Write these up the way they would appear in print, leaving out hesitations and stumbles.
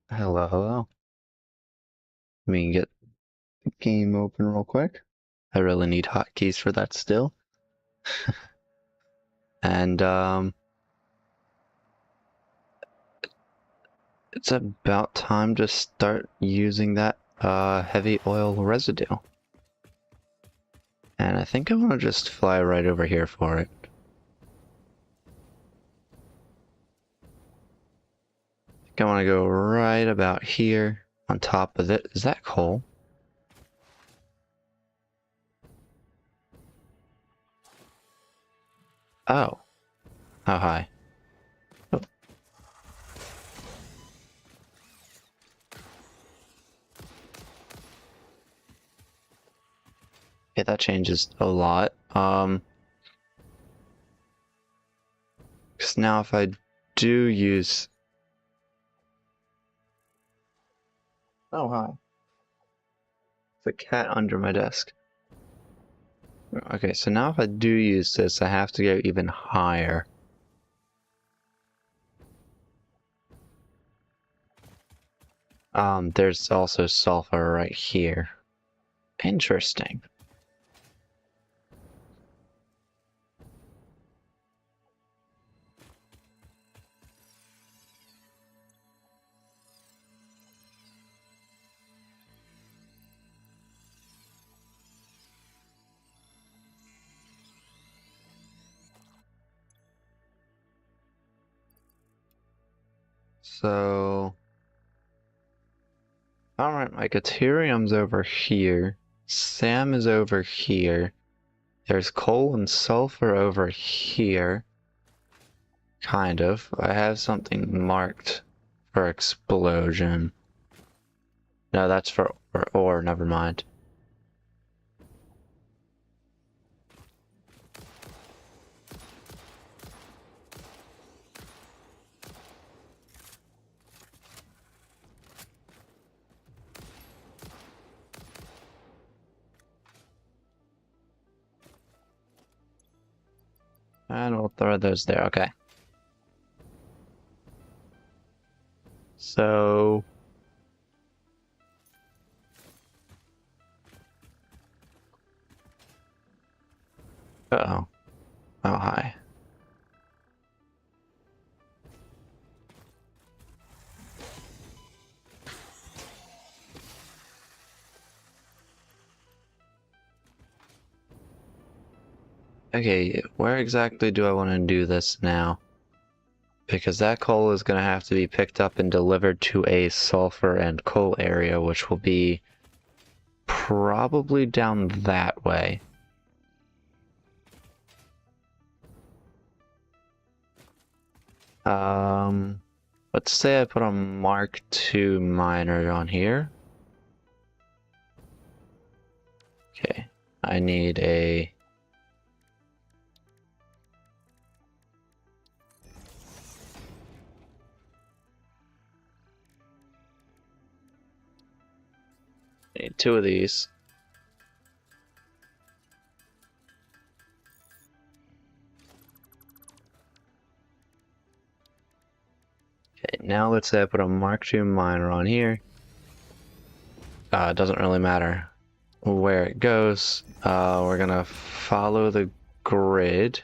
Hello, hello. Let me get the game open real quick. I really need hotkeys for that still. And it's about time to start using that heavy oil residue. And I think I want to just fly right over here for it. I think I want to go right about here on top of it. Is that coal? Oh. How high? Oh. Okay, that changes a lot. Because now if I do use... Oh, hi. The cat under my desk. Okay, so now if I do use this, I have to go even higher. There's also sulfur right here. Interesting. So... Alright, my Deuterium's over here. Sam is over here. There's coal and sulfur over here. Kind of. I have something marked for explosion. No, that's for ore, never mind. And we'll throw those there, okay. So... Uh-oh. Oh, hi. Okay, where exactly do I want to do this now? Because that coal is going to have to be picked up and delivered to a sulfur and coal area, which will be probably down that way. Let's say I put a Mark II miner on here. Okay, I need a... I need two of these. Okay, now let's say I put a Mark II miner on here. It doesn't really matter where it goes. We're gonna follow the grid.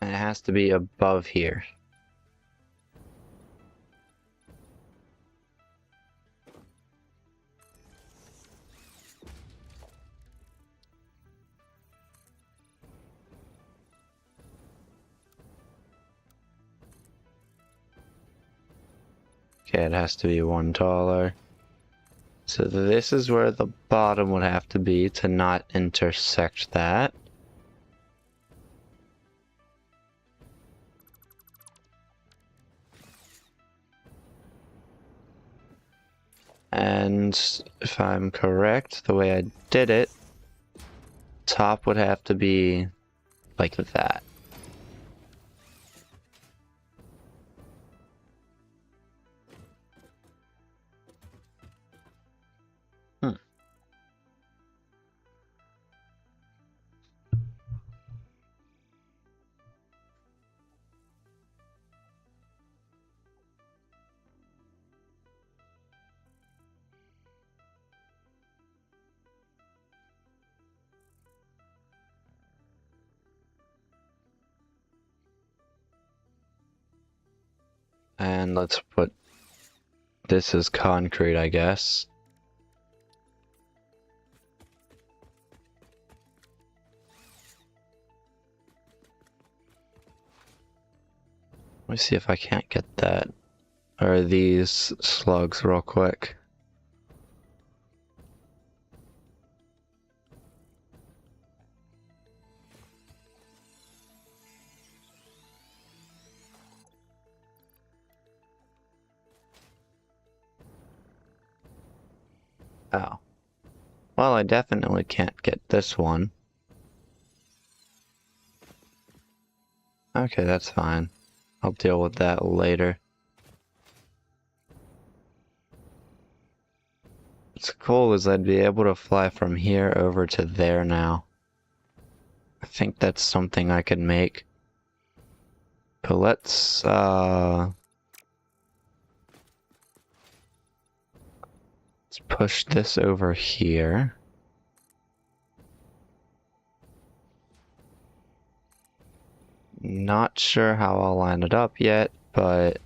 And it has to be above here. Okay, it has to be one taller. So this is where the bottom would have to be to not intersect that. And if I'm correct, the way I did it, top would have to be like that. And let's put this as concrete, I guess. Let me see if I can't get that, or these slugs real quick. Oh. Well, I definitely can't get this one. Okay, that's fine. I'll deal with that later. What's cool is I'd be able to fly from here over to there now. I think that's something I could make. But let's push this over here. Not sure how I'll line it up yet, but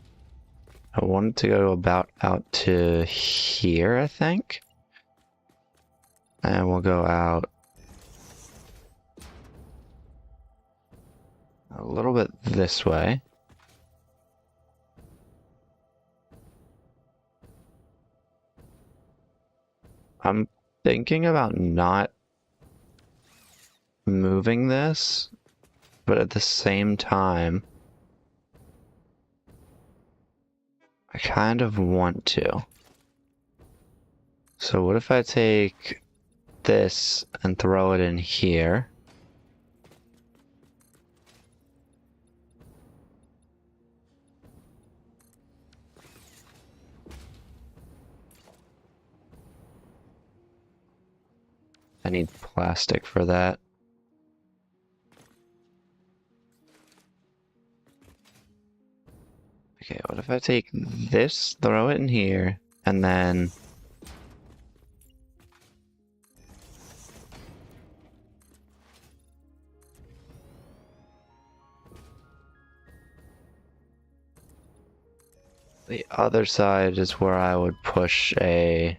I wanted to go about out to here, I think. And we'll go out a little bit this way. I'm thinking about not moving this, but at the same time, I kind of want to. So what if I take this and throw it in here? I need plastic for that. Okay, what if I take this, throw it in here, and then the other side is where I would push a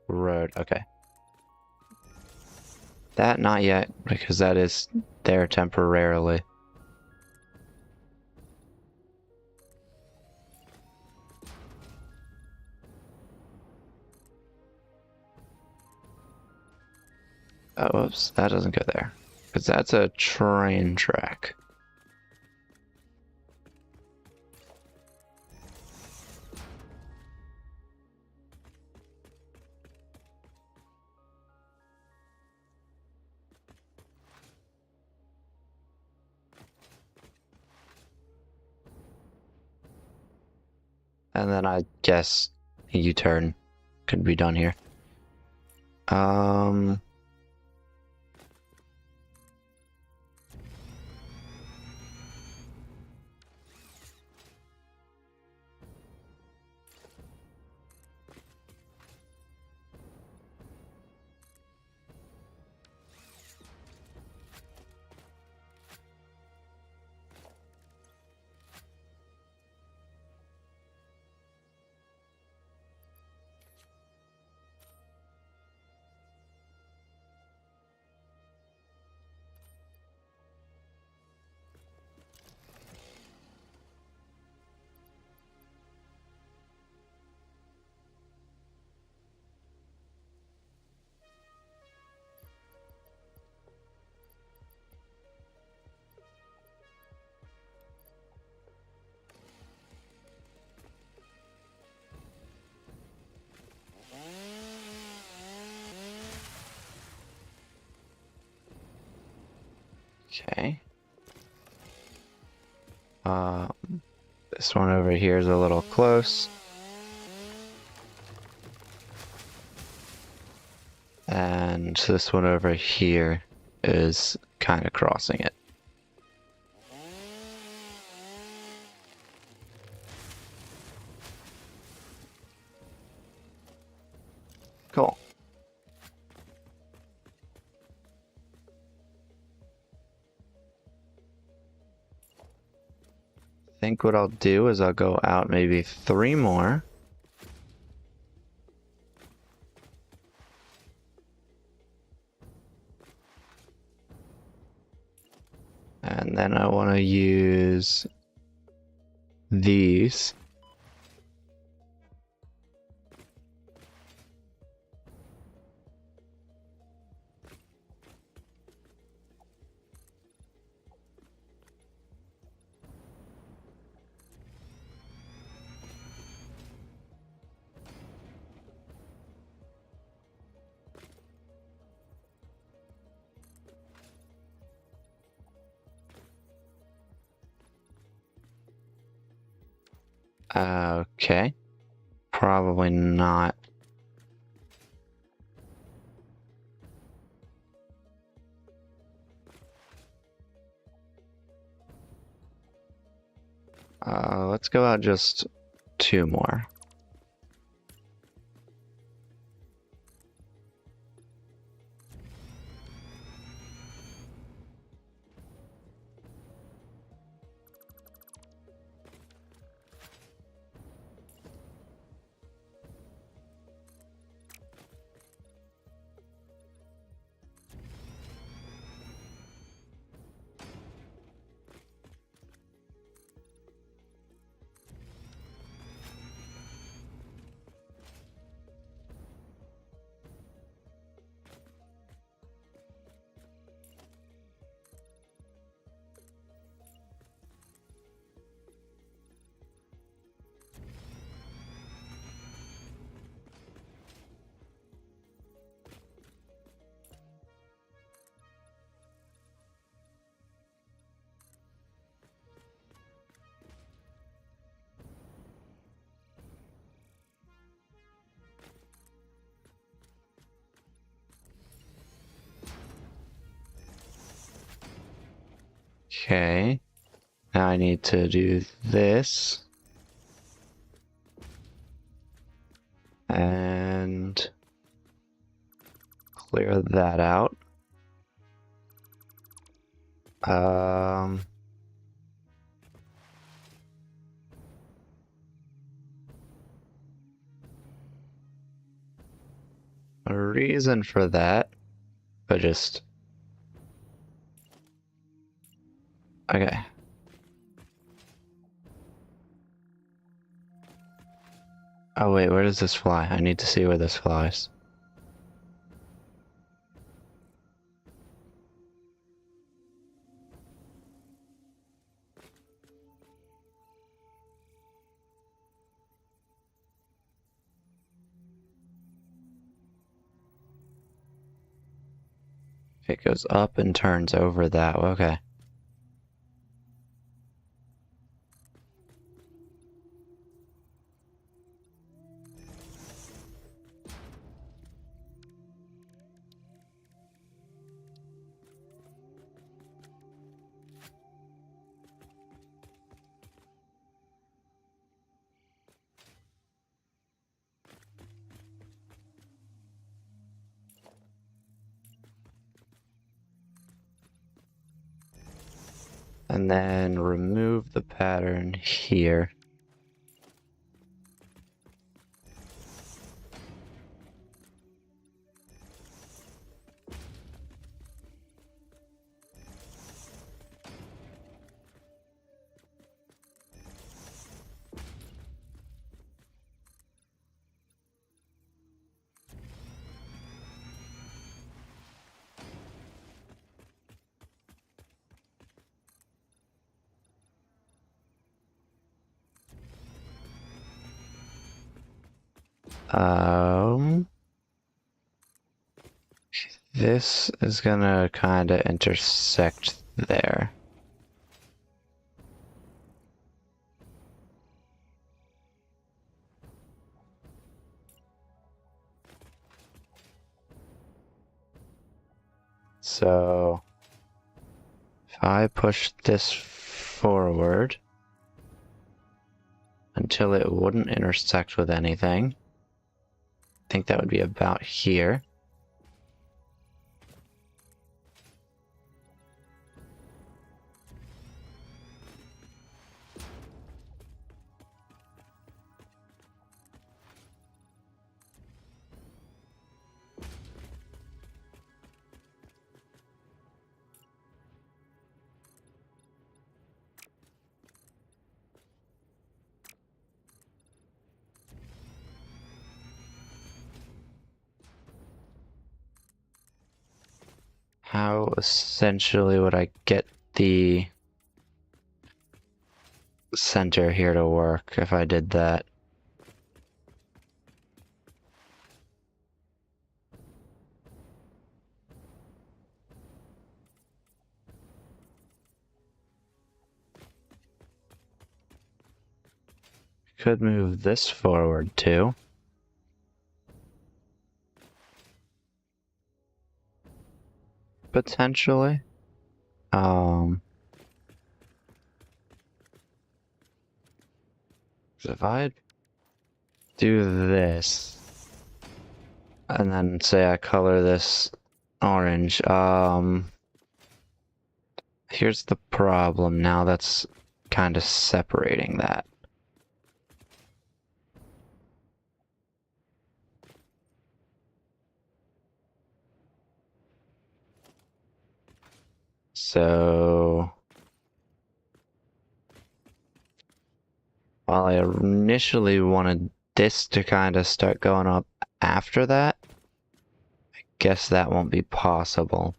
road. Okay. That not yet, because that is there temporarily. Oh, whoops, that doesn't go there. Because that's a train track. And then I guess a U-turn could be done here. Okay. This one over here is a little close. And this one over here is kind of crossing it. Cool. think what I'll do is I'll go out maybe 3 more. And then I want to use these. Okay. Probably not. Let's go out just 2 more. Okay. Now I need to do this. And clear that out. A reason for that, but just... Okay. Oh wait, where does this fly? I need to see where this flies. It goes up and turns over that way. Okay. And then remove the pattern here. This is gonna kinda intersect there. So if I push this forward until it wouldn't intersect with anything, I think that would be about here. How essentially would I get the center here to work if I did that? Could move this forward too. Potentially. If I do this, and then say I color this orange, here's the problem. Now that's kind of separating that. So while I initially wanted this to kind of start going up after that, I guess that won't be possible.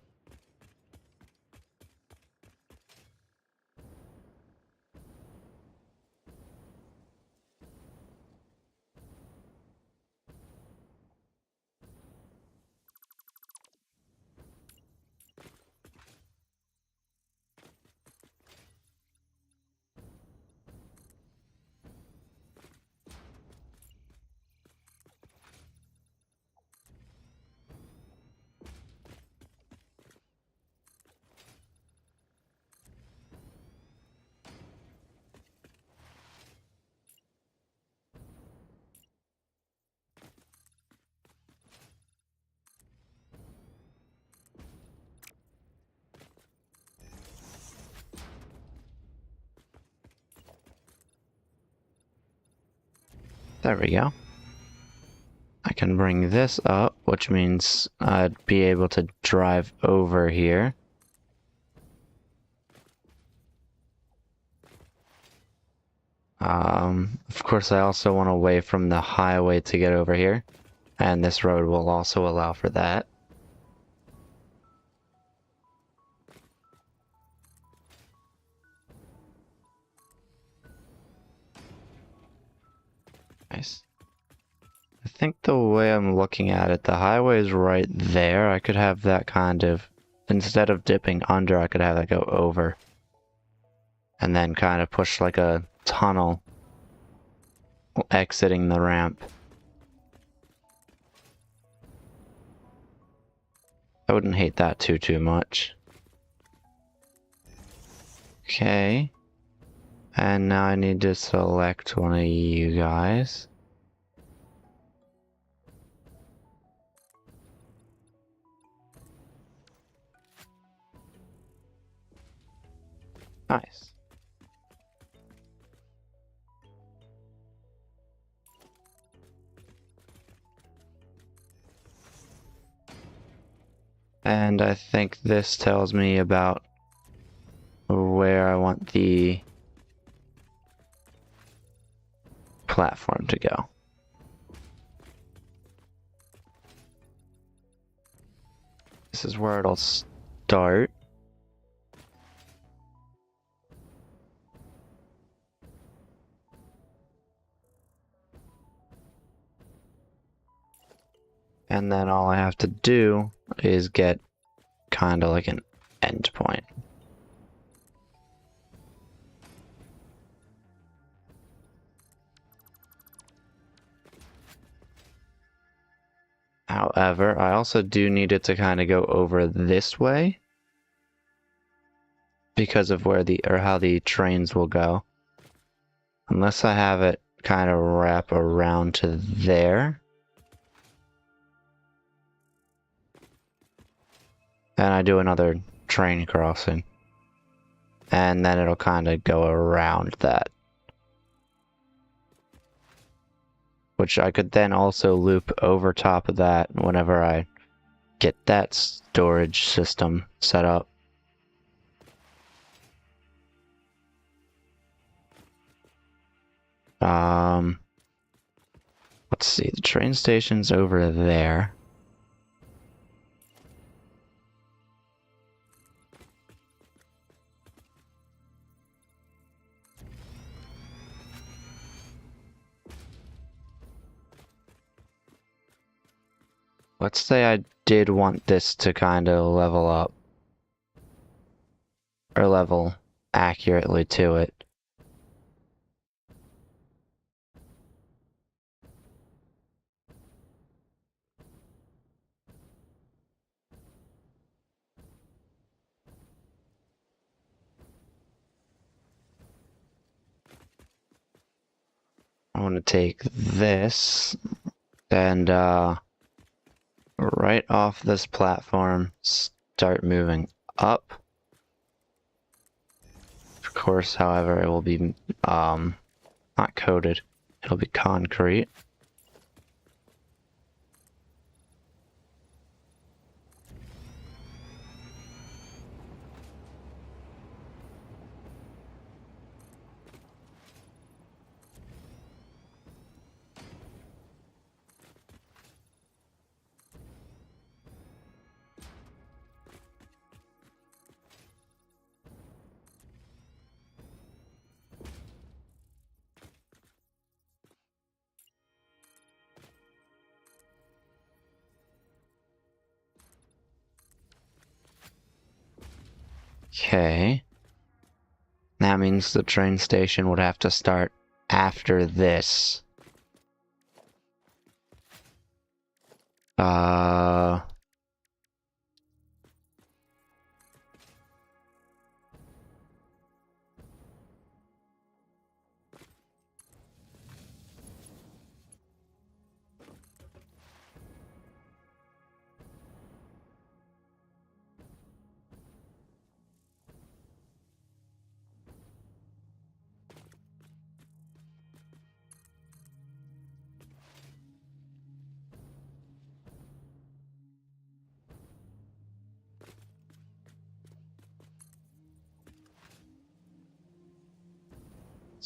There we go. I can bring this up, which means I'd be able to drive over here. Of course, I also want away from the highway to get over here, and this road will also allow for that. Nice. I think the way I'm looking at it, the highway is right there. I could have that kind of, instead of dipping under, I could have that go over. And then kind of push like a tunnel exiting the ramp. I wouldn't hate that too much. Okay. And now I need to select one of you guys. Nice. And I think this tells me about where I want the platform to go. This is where it'll start. And then all I have to do is get kind of like an end point. However, I also do need it to kind of go over this way because of where how the trains will go. Unless I have it kind of wrap around to there. And I do another train crossing. And then it'll kind of go around that. Which I could then also loop over top of that whenever I get that storage system set up. Let's see, the train station's over there. Let's say I did want this to kind of level up. Or level accurately to it. I want to take this and right off this platform, start moving up. Of course, however, it will be not coated. It'll be concrete. Okay. That means the train station would have to start after this.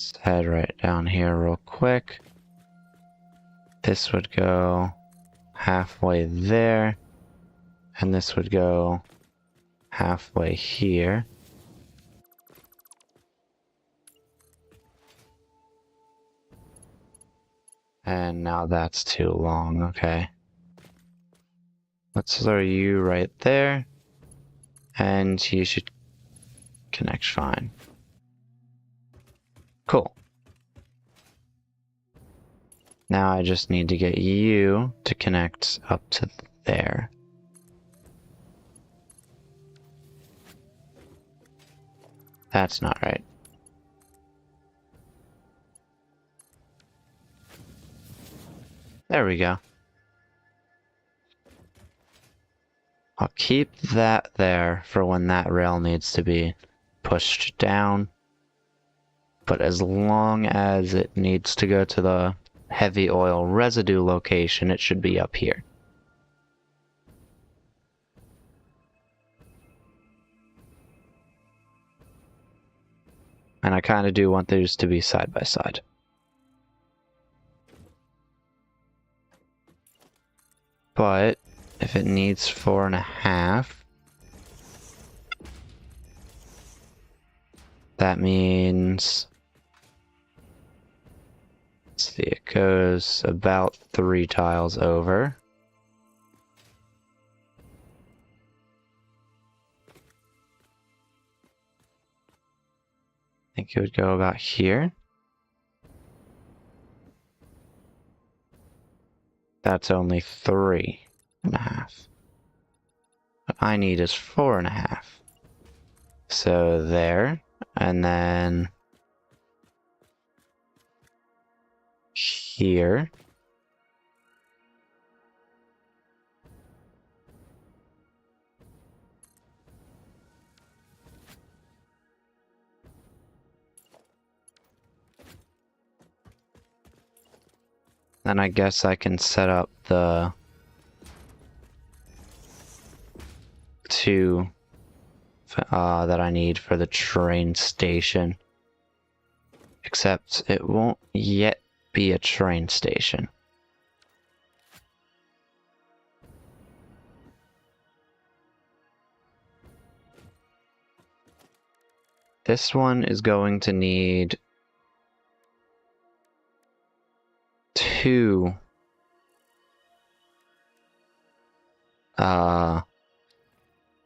Let's head right down here real quick. This would go halfway there, and this would go halfway here. And now that's too long, okay. Let's throw you right there, and you should connect fine. Cool. Now I just need to get you to connect up to there. That's not right. There we go. I'll keep that there for when that rail needs to be pushed down. But as long as it needs to go to the heavy oil residue location, it should be up here. And I kind of do want those to be side by side. But if it needs 4.5, that means, let's see, it goes about 3 tiles over. I think it would go about here. That's only 3.5. What I need is 4.5. So there, and then here. Then I guess I can set up the 2 that I need for the train station. Except it won't yet be a train station. This one is going to need 2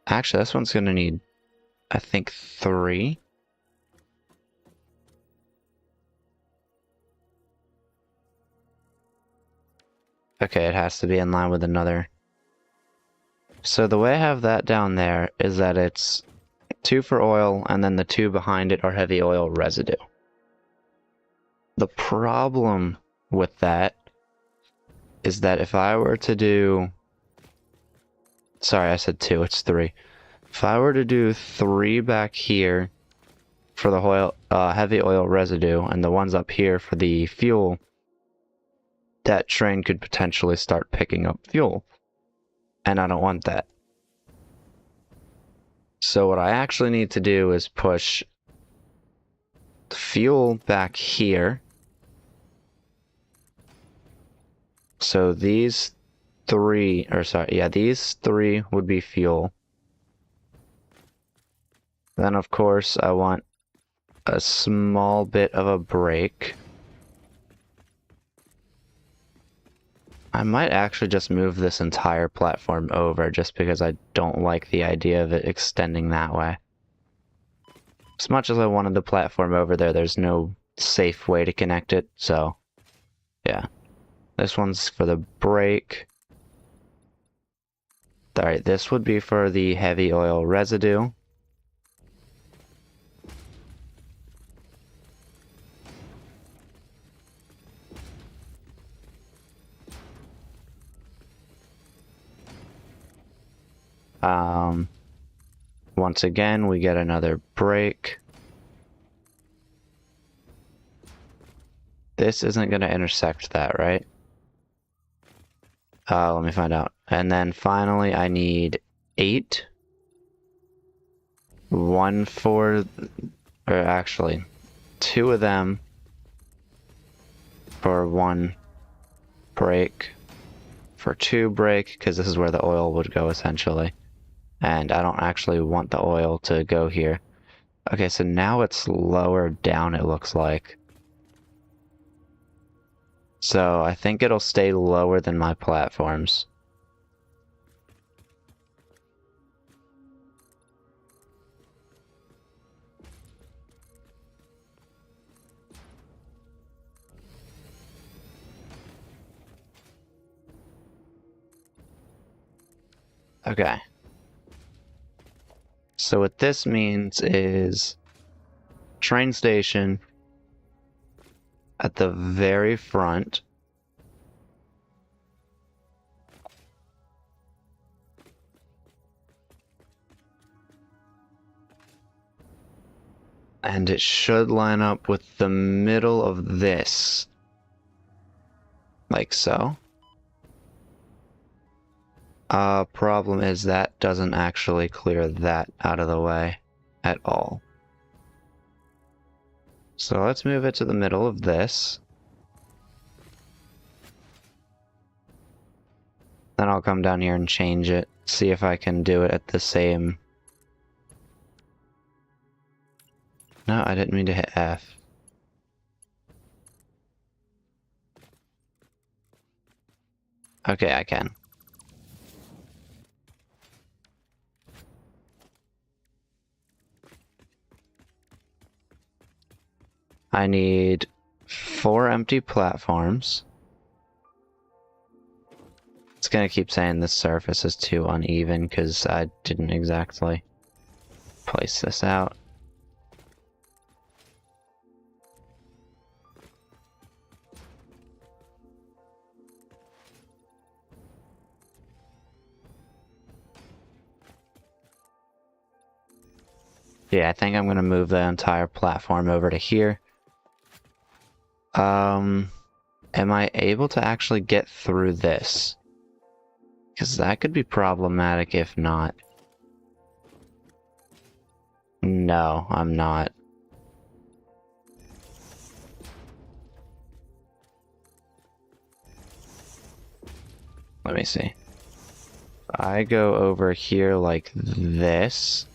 Actually, this one's gonna need, I think, 3. Okay, it has to be in line with another. So the way I have that down there is that it's 2 for oil, and then the 2 behind it are heavy oil residue. The problem with that is that if I were to do... Sorry, I said 2, it's 3. If I were to do 3 back here for the oil, heavy oil residue, and the ones up here for the fuel, that train could potentially start picking up fuel. And I don't want that. So what I actually need to do is push the fuel back here. So these 3, or sorry, yeah, these 3 would be fuel. Then of course I want a small bit of a break. I might actually just move this entire platform over just because I don't like the idea of it extending that way. As much as I wanted the platform over there, there's no safe way to connect it, so yeah. This one's for the brake. Alright, this would be for the heavy oil residue. Once again, we get another brake. This isn't going to intersect that, right? Let me find out. And then finally, I need 8. 1 for, or actually, 2 of them for 1 brake, for 2 brake, because this is where the oil would go essentially. And I don't actually want the oil to go here. Okay, so now it's lower down, it looks like. So I think it'll stay lower than my platforms. Okay. So what this means is train station at the very front. And it should line up with the middle of this. Like so. Problem is that doesn't actually clear that out of the way at all. So let's move it to the middle of this. Then I'll come down here and change it, see if I can do it at the same... No, I didn't mean to hit F. Okay, I can. I need 4 empty platforms. It's gonna keep saying the surface is too uneven because I didn't exactly place this out. Yeah, I think I'm gonna move the entire platform over to here. Am I able to actually get through this? Because that could be problematic if not. No, I'm not. Let me see. I go over here like this.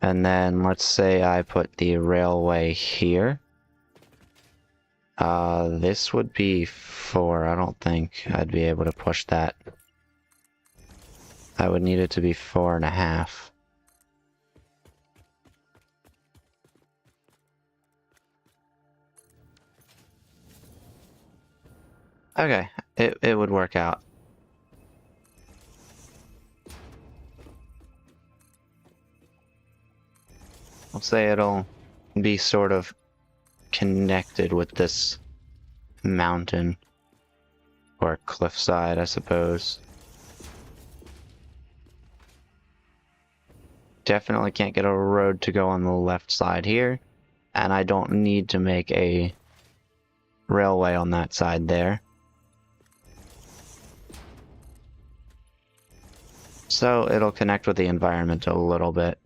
And then let's say I put the railway here. This would be 4. I don't think I'd be able to push that. I would need it to be 4.5. Okay, it would work out. I'll say it'll be sort of connected with this mountain or cliffside, I suppose. Definitely can't get a road to go on the left side here, and I don't need to make a railway on that side there. So it'll connect with the environment a little bit.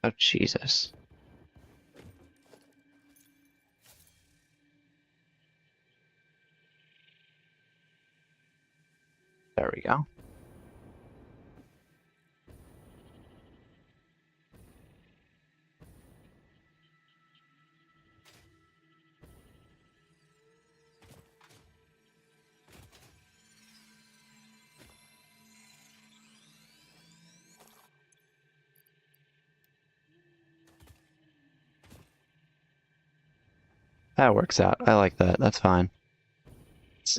Oh, Jesus. There we go. That works out. I like that. That's fine.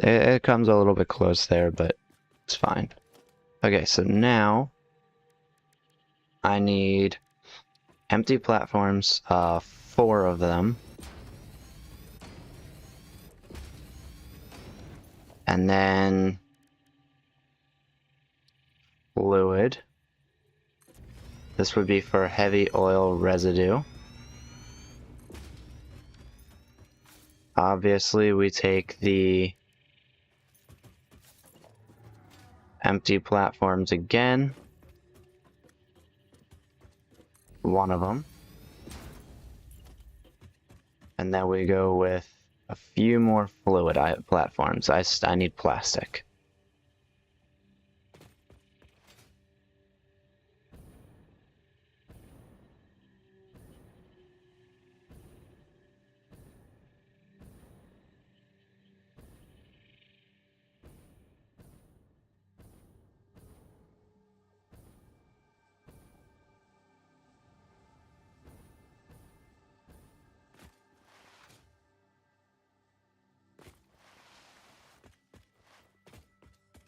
It comes a little bit close there, but it's fine. Okay, so now I need empty platforms, 4 of them. And then fluid. This would be for heavy oil residue. Obviously, we take the empty platforms again. One of them. And then we go with a few more fluid platforms. I need plastic.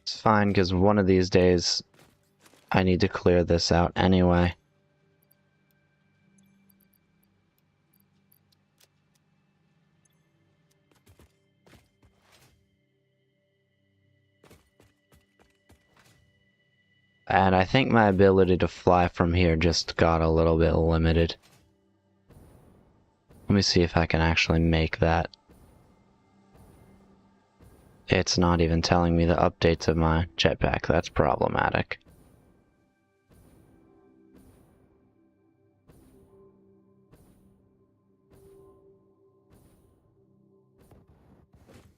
It's fine, because one of these days I need to clear this out anyway. And I think my ability to fly from here just got a little bit limited. Let me see if I can actually make that. It's not even telling me the updates of my jetpack. That's problematic.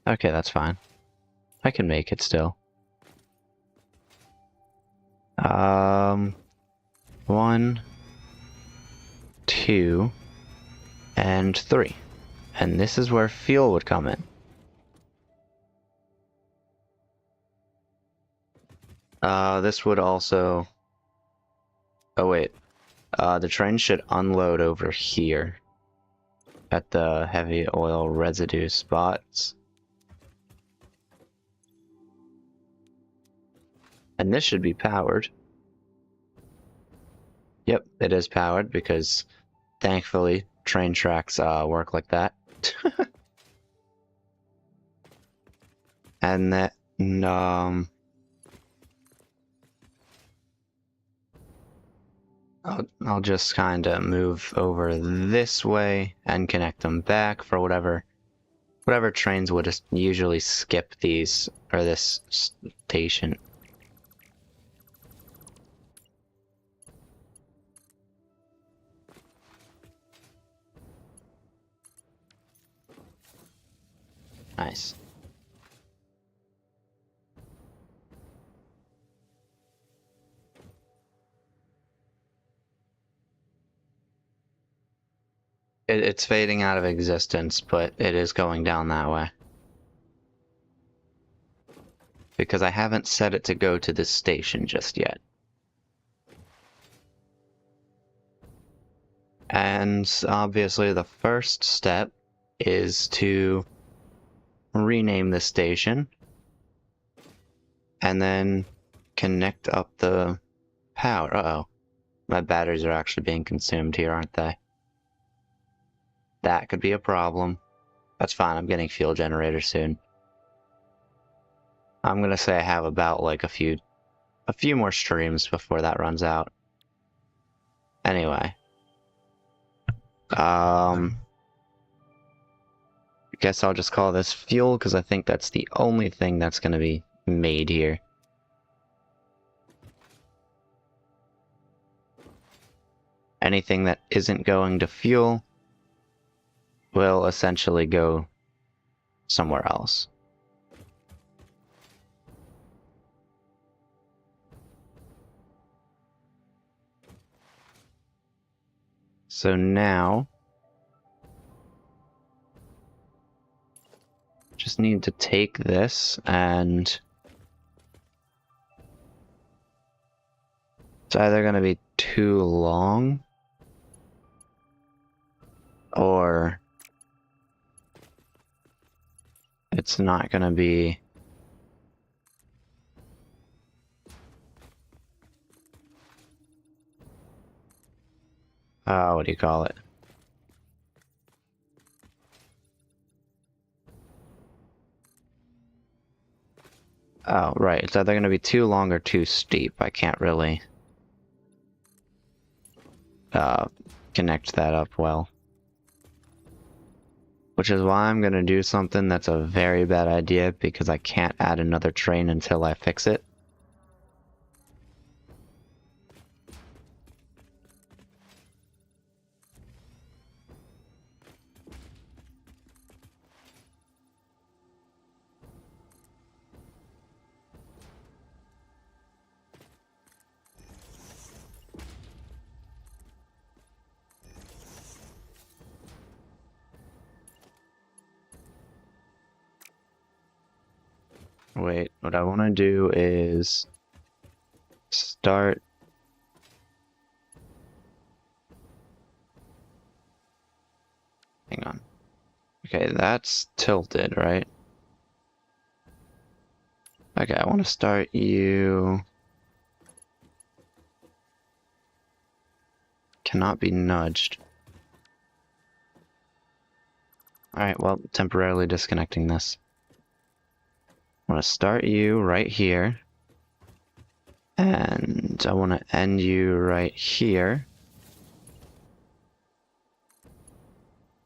Okay, that's fine. I can make it still. 1, 2, and 3. And this is where fuel would come in. This would also... Oh wait, the train should unload over here at the heavy oil residue spots. And this should be powered. Yep, it is powered because thankfully train tracks work like that. And that I'll just kind of move over this way and connect them back for whatever trains would just usually skip these or this station. Nice. It's fading out of existence, but it is going down that way. Because I haven't set it to go to this station just yet. And obviously the first step is to rename the station and then connect up the power. Uh-oh. My batteries are actually being consumed here, aren't they? That could be a problem. That's fine, I'm getting fuel generator soon. I'm gonna say I have about like a few more streams before that runs out. Anyway. I guess I'll just call this fuel because I think that's the only thing that's gonna be made here. Anything that isn't going to fuel will essentially go somewhere else. So now, just need to take this and it's either going to be too long or it's not going to be what do you call it? Oh, right. It's either going to be too long or too steep. I can't really connect that up well. Which is why I'm going to do something that's a very bad idea because I can't add another train until I fix it. Wait, what I want to do is start. Hang on. Okay, that's tilted, right? Okay, I want to start you. Cannot be nudged. Alright, well, temporarily disconnecting this. I want to start you right here. And I want to end you right here.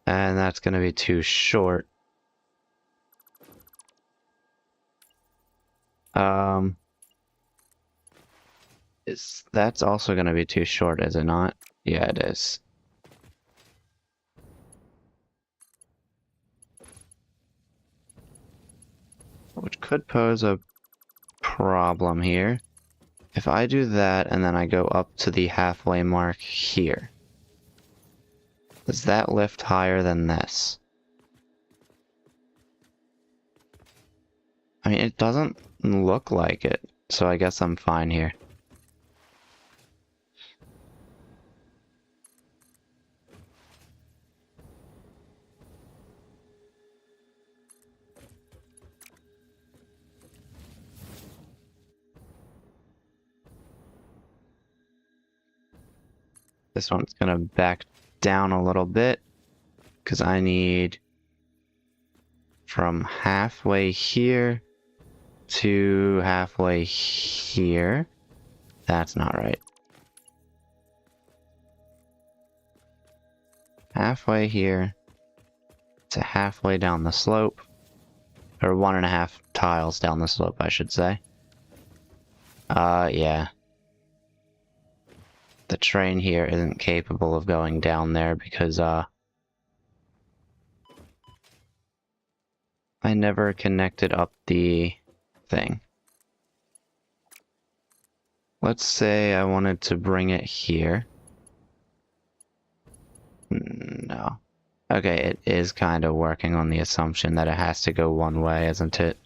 And that's going to be too short. That's also going to be too short, is it not? Yeah, it is. Which could pose a problem here. If I do that and then I go up to the halfway mark here, does that lift higher than this? I mean, it doesn't look like it, so I guess I'm fine here. This one's gonna back down a little bit because I need from halfway here to halfway here. That's not right. Halfway here to halfway down the slope, or 1.5 tiles down the slope, I should say. Yeah. The train here isn't capable of going down there because, I I never connected up the thing? Let's say I wanted to bring it here. No. Okay, it is kind of working on the assumption that it has to go one way, isn't it?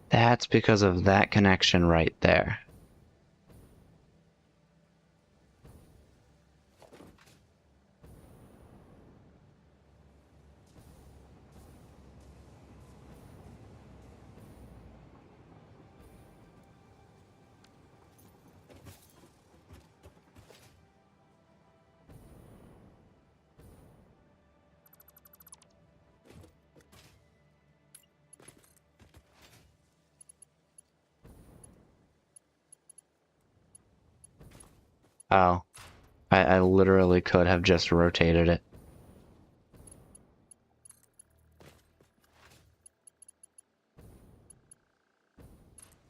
That's because of that connection right there. Oh, I literally could have just rotated it.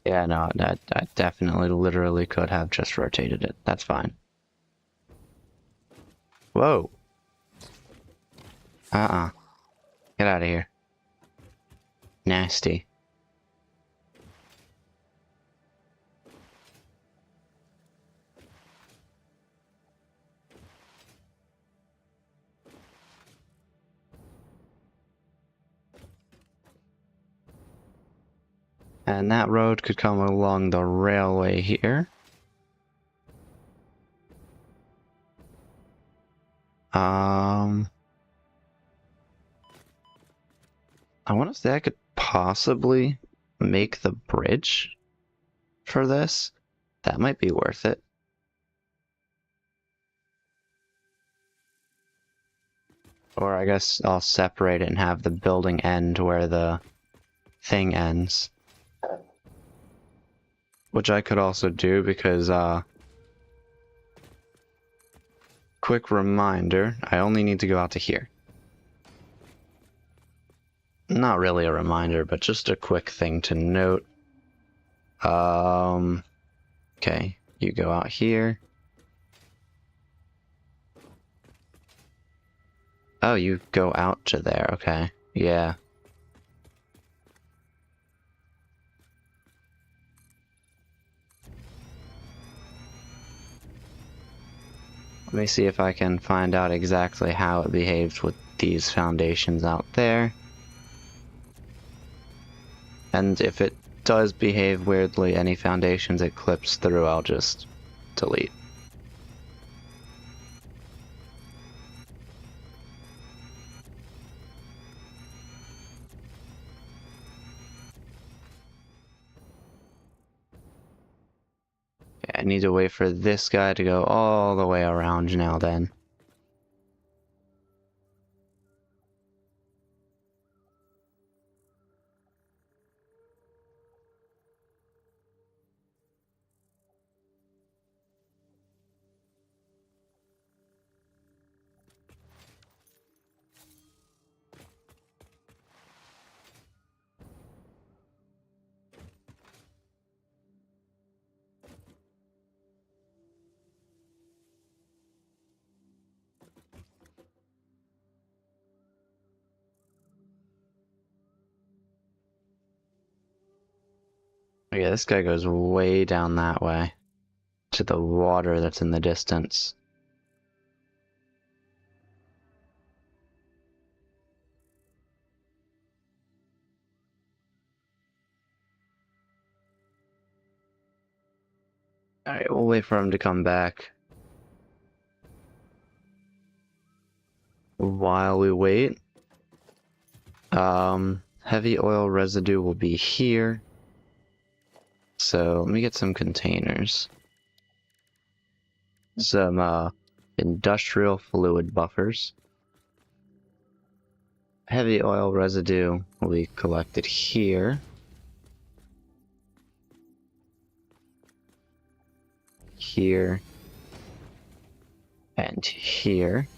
Yeah, no, I definitely literally could have just rotated it. That's fine. Whoa. Uh-uh. Get out of here. Nasty. And that road could come along the railway here. I want to say I could possibly make the bridge for this. That might be worth it. Or I guess I'll separate it and have the building end where the thing ends. Which I could also do because, quick reminder, I only need to go out to here. Not really a reminder, but just a quick thing to note. Okay, you go out here. Oh, you go out to there, okay. Yeah. Let me see if I can find out exactly how it behaves with these foundations out there. And if it does behave weirdly, any foundations it clips through, I'll just delete. Okay, I need to wait for this guy to go all the way around now then. Yeah, this guy goes way down that way. To the water that's in the distance. Alright, we'll wait for him to come back. While we wait, heavy oil residue will be here. So let me get some containers. Some industrial fluid buffers. Heavy oil residue will be collected here. Here. And here.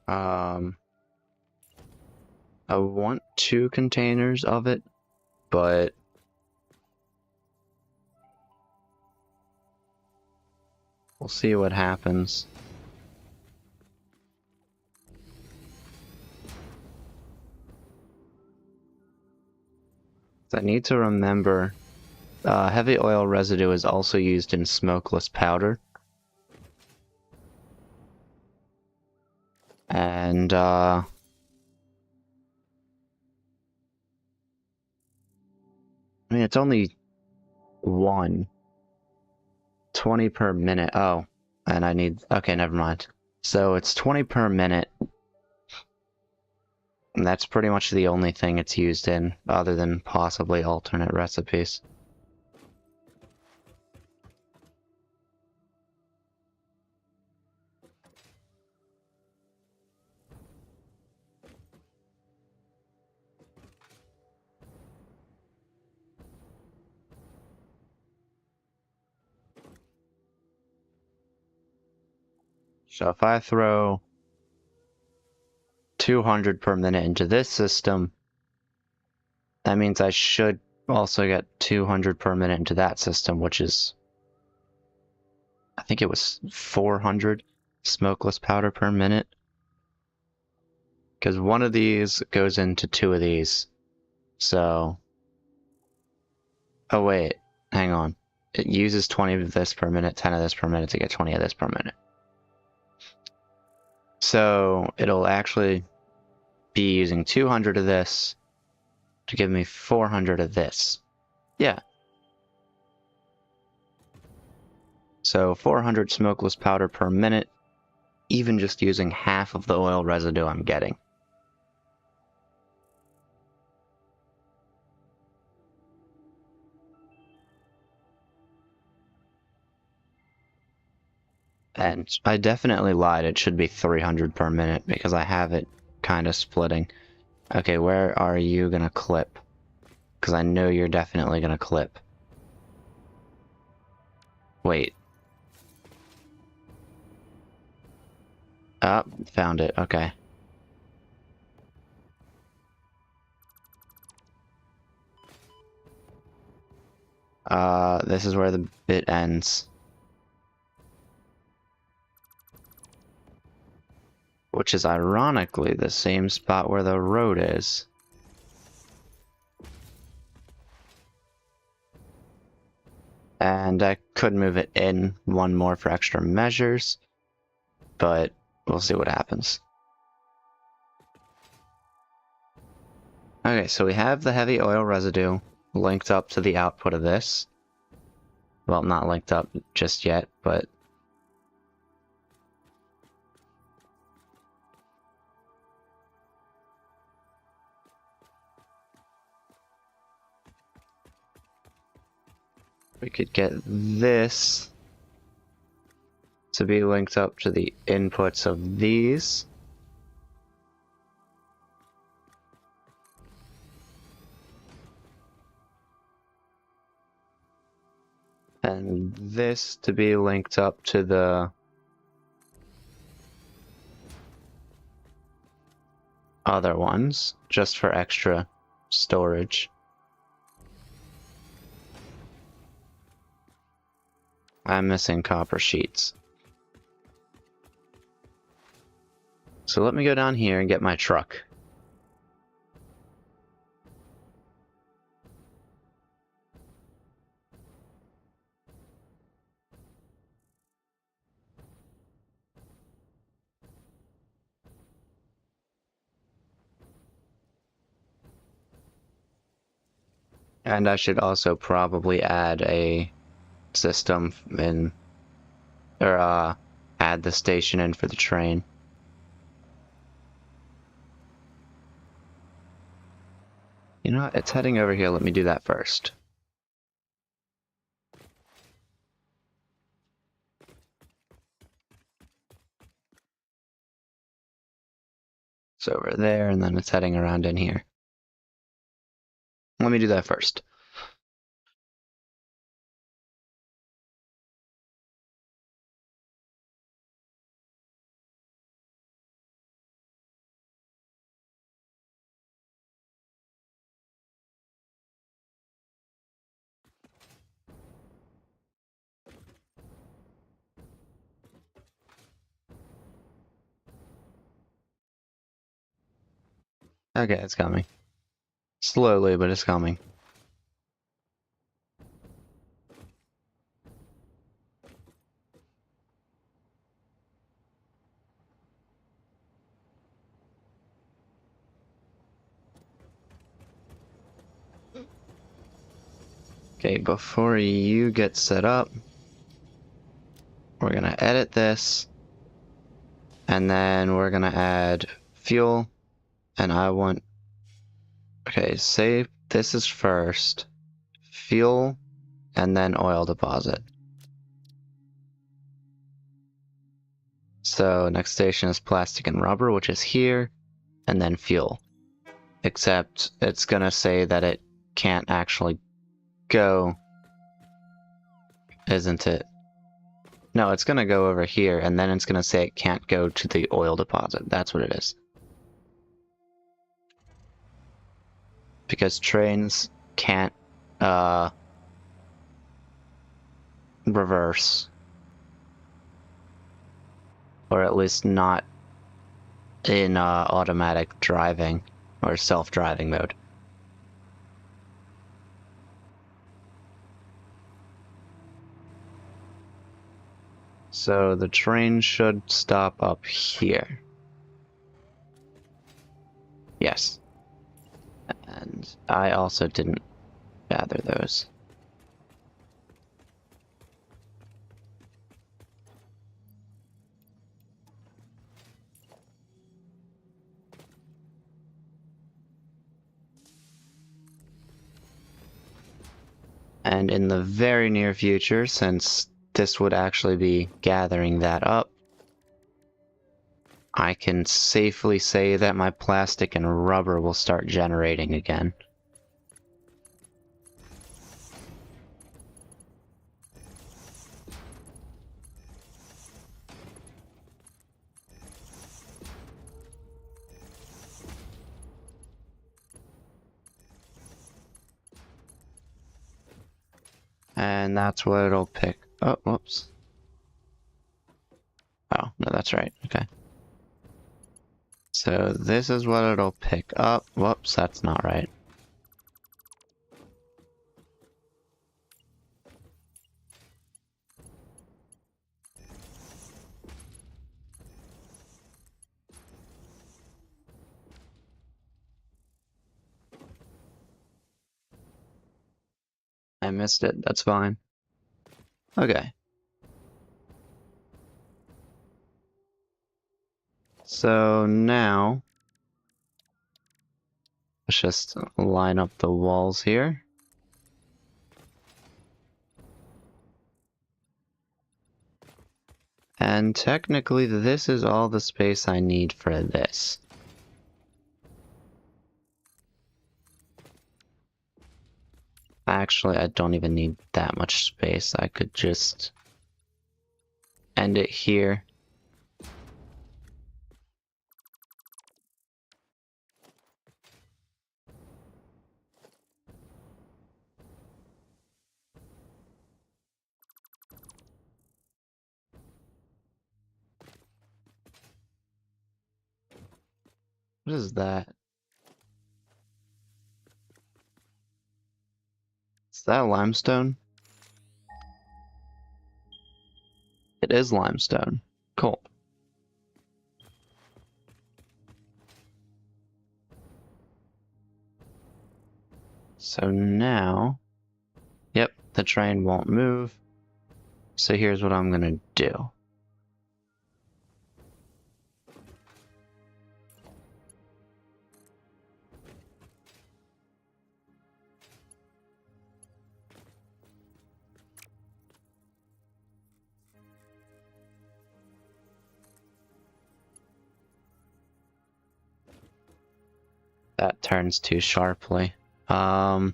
I want 2 containers of it, but we'll see what happens. I need to remember, heavy oil residue is also used in smokeless powder. And, I mean, it's only 20 per minute. Oh, and I need, okay, never mind. So it's 20 per minute. And that's pretty much the only thing it's used in, other than possibly alternate recipes. So if I throw 200 per minute into this system, that means I should also get 200 per minute into that system, which is, I think it was 400 smokeless powder per minute. Because one of these goes into 2 of these. So, oh wait, hang on. It uses 20 of this per minute, 10 of this per minute to get 20 of this per minute. So it'll actually be using 200 of this to give me 400 of this. Yeah. So 400 smokeless powder per minute, even just using half of the oil residue I'm getting. And I definitely lied, it should be 300 per minute because I have it kind of splitting. Okay, where are you gonna clip? Because I know you're definitely gonna clip. Wait. Oh, found it, okay. This is where the bit ends. Which is ironically the same spot where the road is. And I could move it in one more for extra measures, but we'll see what happens. Okay, so we have the heavy oil residue linked up to the output of this. Well, not linked up just yet, but we could get this to be linked up to the inputs of these. And this to be linked up to the other ones, just for extra storage. I'm missing copper sheets. So let me go down here and get my truck. And I should also probably add a system in, or add the station in for the train. You know what, it's heading over here, let me do that first. It's over there, and then it's heading around in here. Let me do that first. Okay, it's coming. Slowly, but it's coming. Okay, before you get set up, we're gonna edit this, and then we're gonna add fuel, and I want, okay, say this is first, fuel, and then oil deposit. So next station is plastic and rubber, which is here, and then fuel. Except it's gonna say that it can't actually go, isn't it? No, it's gonna go over here, and then it's gonna say it can't go to the oil deposit. That's what it is. Because trains can't, reverse. Or at least not in, automatic driving, or self-driving mode. So the train should stop up here. Yes. And I also didn't gather those. And in the very near future, since this would actually be gathering that up, I can safely say that my plastic and rubber will start generating again. And that's what it'll pick. Oh, whoops. Oh, no, that's right. Okay. So this is what it'll pick up. Whoops, that's not right. I missed it. That's fine. Okay. So now, let's just line up the walls here. And technically, this is all the space I need for this. Actually, I don't even need that much space. I could just end it here. What is that? Is that limestone? It is limestone. Cool. So now, yep, the train won't move. So here's what I'm gonna do. That turns too sharply. Okay,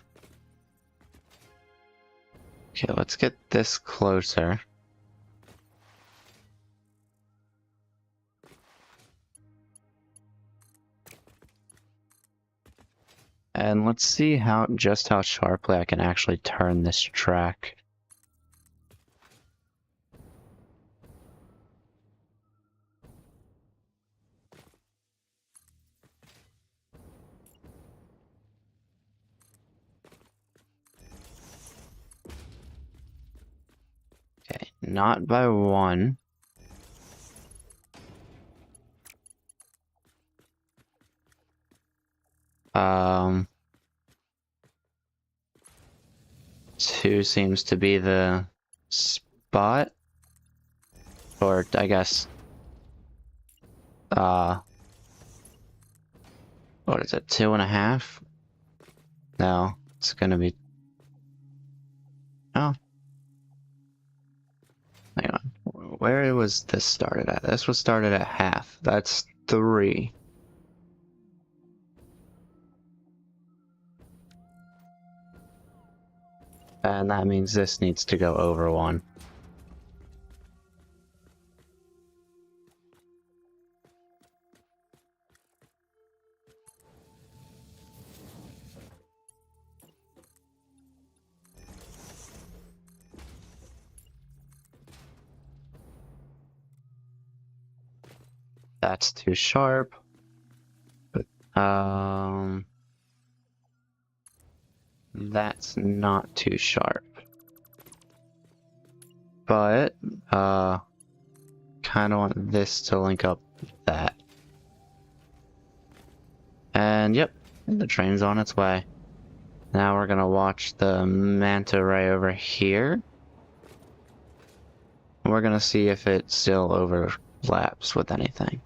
let's get this closer. And let's see just how sharply I can actually turn this track. Not by one. Two seems to be the spot. Or, I guess, what is it, 2.5? No, it's gonna be... Oh. Hang on. Where was this started at? This was started at half. That's 3. And that means this needs to go over 1. That's too sharp. But, that's not too sharp. But, kind of want this to link up with that. And yep, the train's on its way. Now we're gonna watch the manta ray over here. We're gonna see if it still overlaps with anything.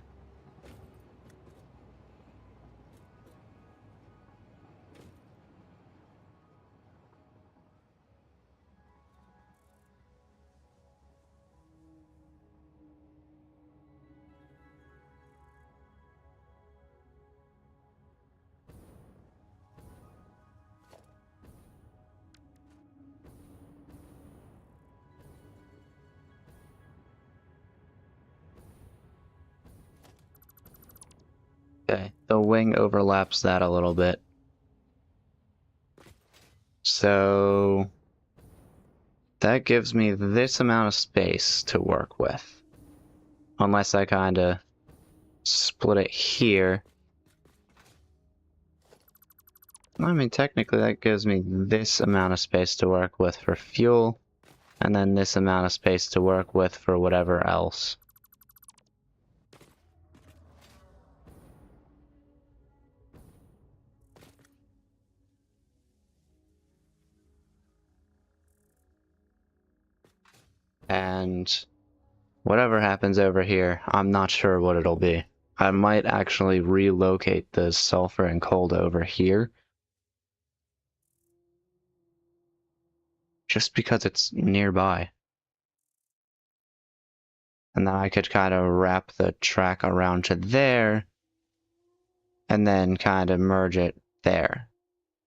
Okay, the wing overlaps that a little bit. So that gives me this amount of space to work with. Unless I kinda split it here. I mean, technically that gives me this amount of space to work with for fuel, and then this amount of space to work with for whatever else. And whatever happens over here, I'm not sure what it'll be. I might actually relocate the sulfur and coal over here. Just because it's nearby. And then I could kind of wrap the track around to there, and then kind of merge it there.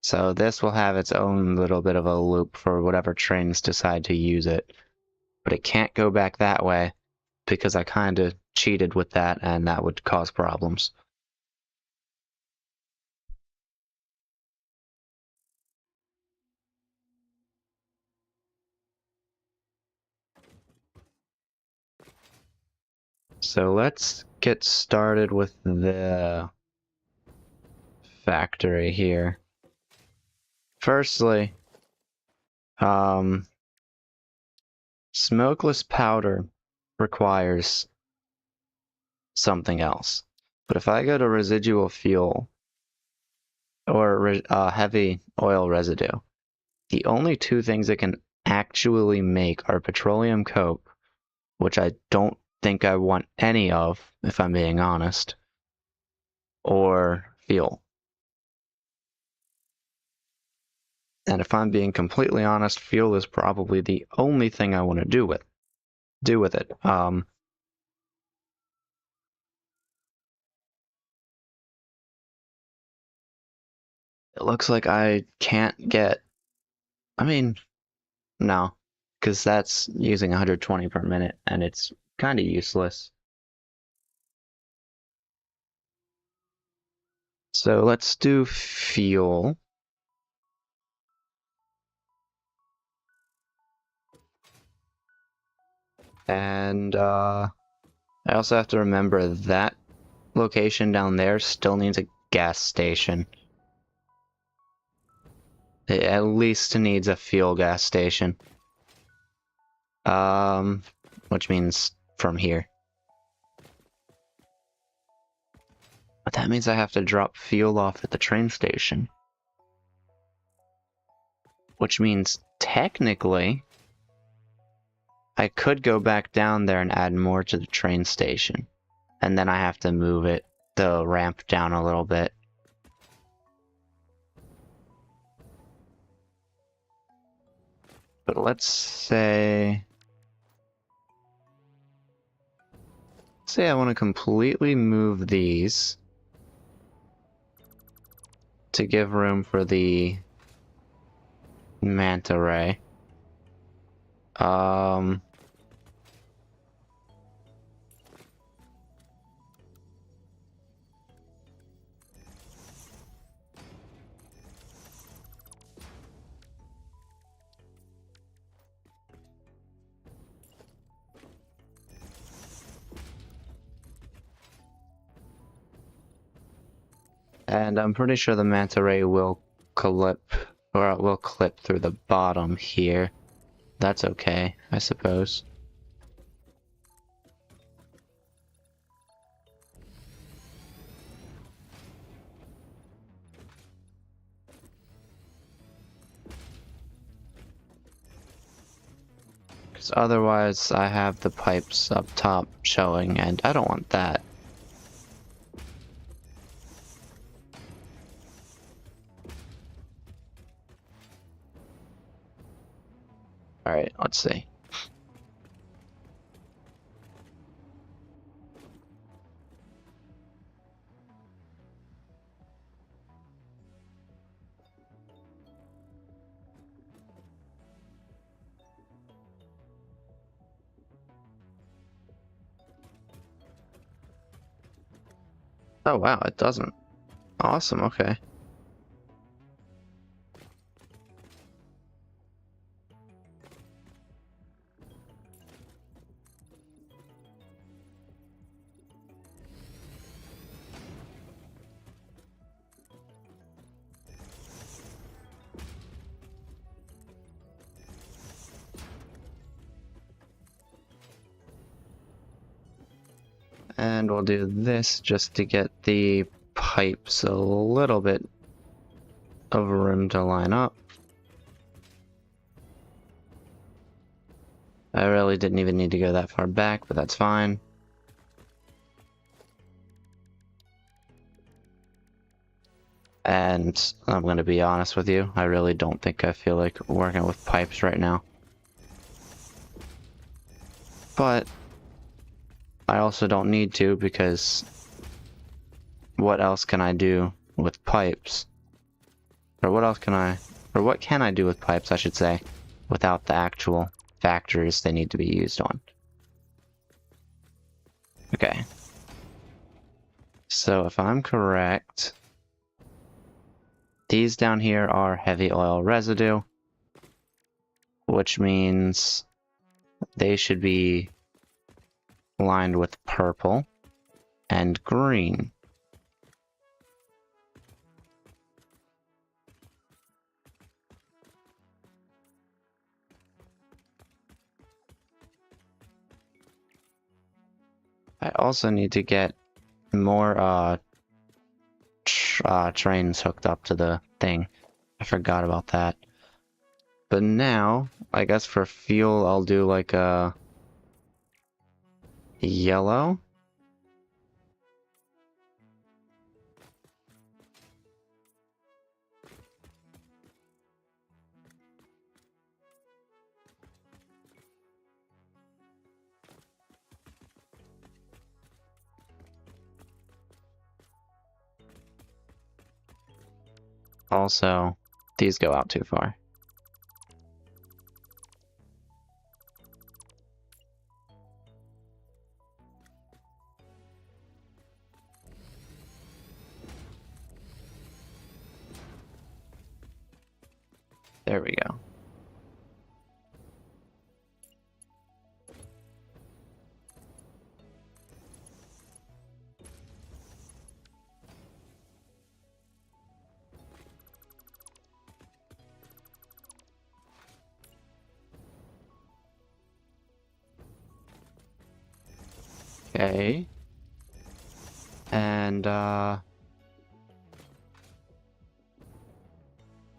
So this will have its own little bit of a loop for whatever trains decide to use it. But it can't go back that way, because I kind of cheated with that, and that would cause problems. So let's get started with the factory here. Firstly, smokeless powder requires something else. But if I go to residual fuel or heavy oil residue, the only 2 things it can actually make are petroleum coke, which I don't think I want any of, if I'm being honest, or fuel. And if I'm being completely honest, fuel is probably the only thing I want to do with it. It looks like I can't get... I mean, no, because that's using 120 per minute, and it's kind of useless. So let's do fuel. And I also have to remember that location down there still needs a gas station. It at least needs a fuel gas station. Which means from here. But that means I have to drop fuel off at the train station. Which means, technically, I could go back down there and add more to the train station. And then I have to move the ramp down a little bit. But let's say I want to completely move these to give room for the manta ray. And I'm pretty sure the manta ray will clip through the bottom here. That's okay, I suppose. Because otherwise I have the pipes up top showing, and I don't want that. Alright, let's see. Oh wow, it doesn't. Awesome, okay. And we'll do this just to get the pipes a little bit of room to line up. I really didn't even need to go that far back, but that's fine. And I'm going to be honest with you, I really don't think I feel like working with pipes right now. But I also don't need to, because what else can I do with pipes? Or what can I do with pipes, I should say, without the actual factories they need to be used on? Okay. So if I'm correct, these down here are heavy oil residue, which means they should be lined with purple and green. I also need to get more trains hooked up to the thing. I forgot about that. But now, I guess for fuel, I'll do like a yellow. Also, these go out too far. There we go. Okay. And, now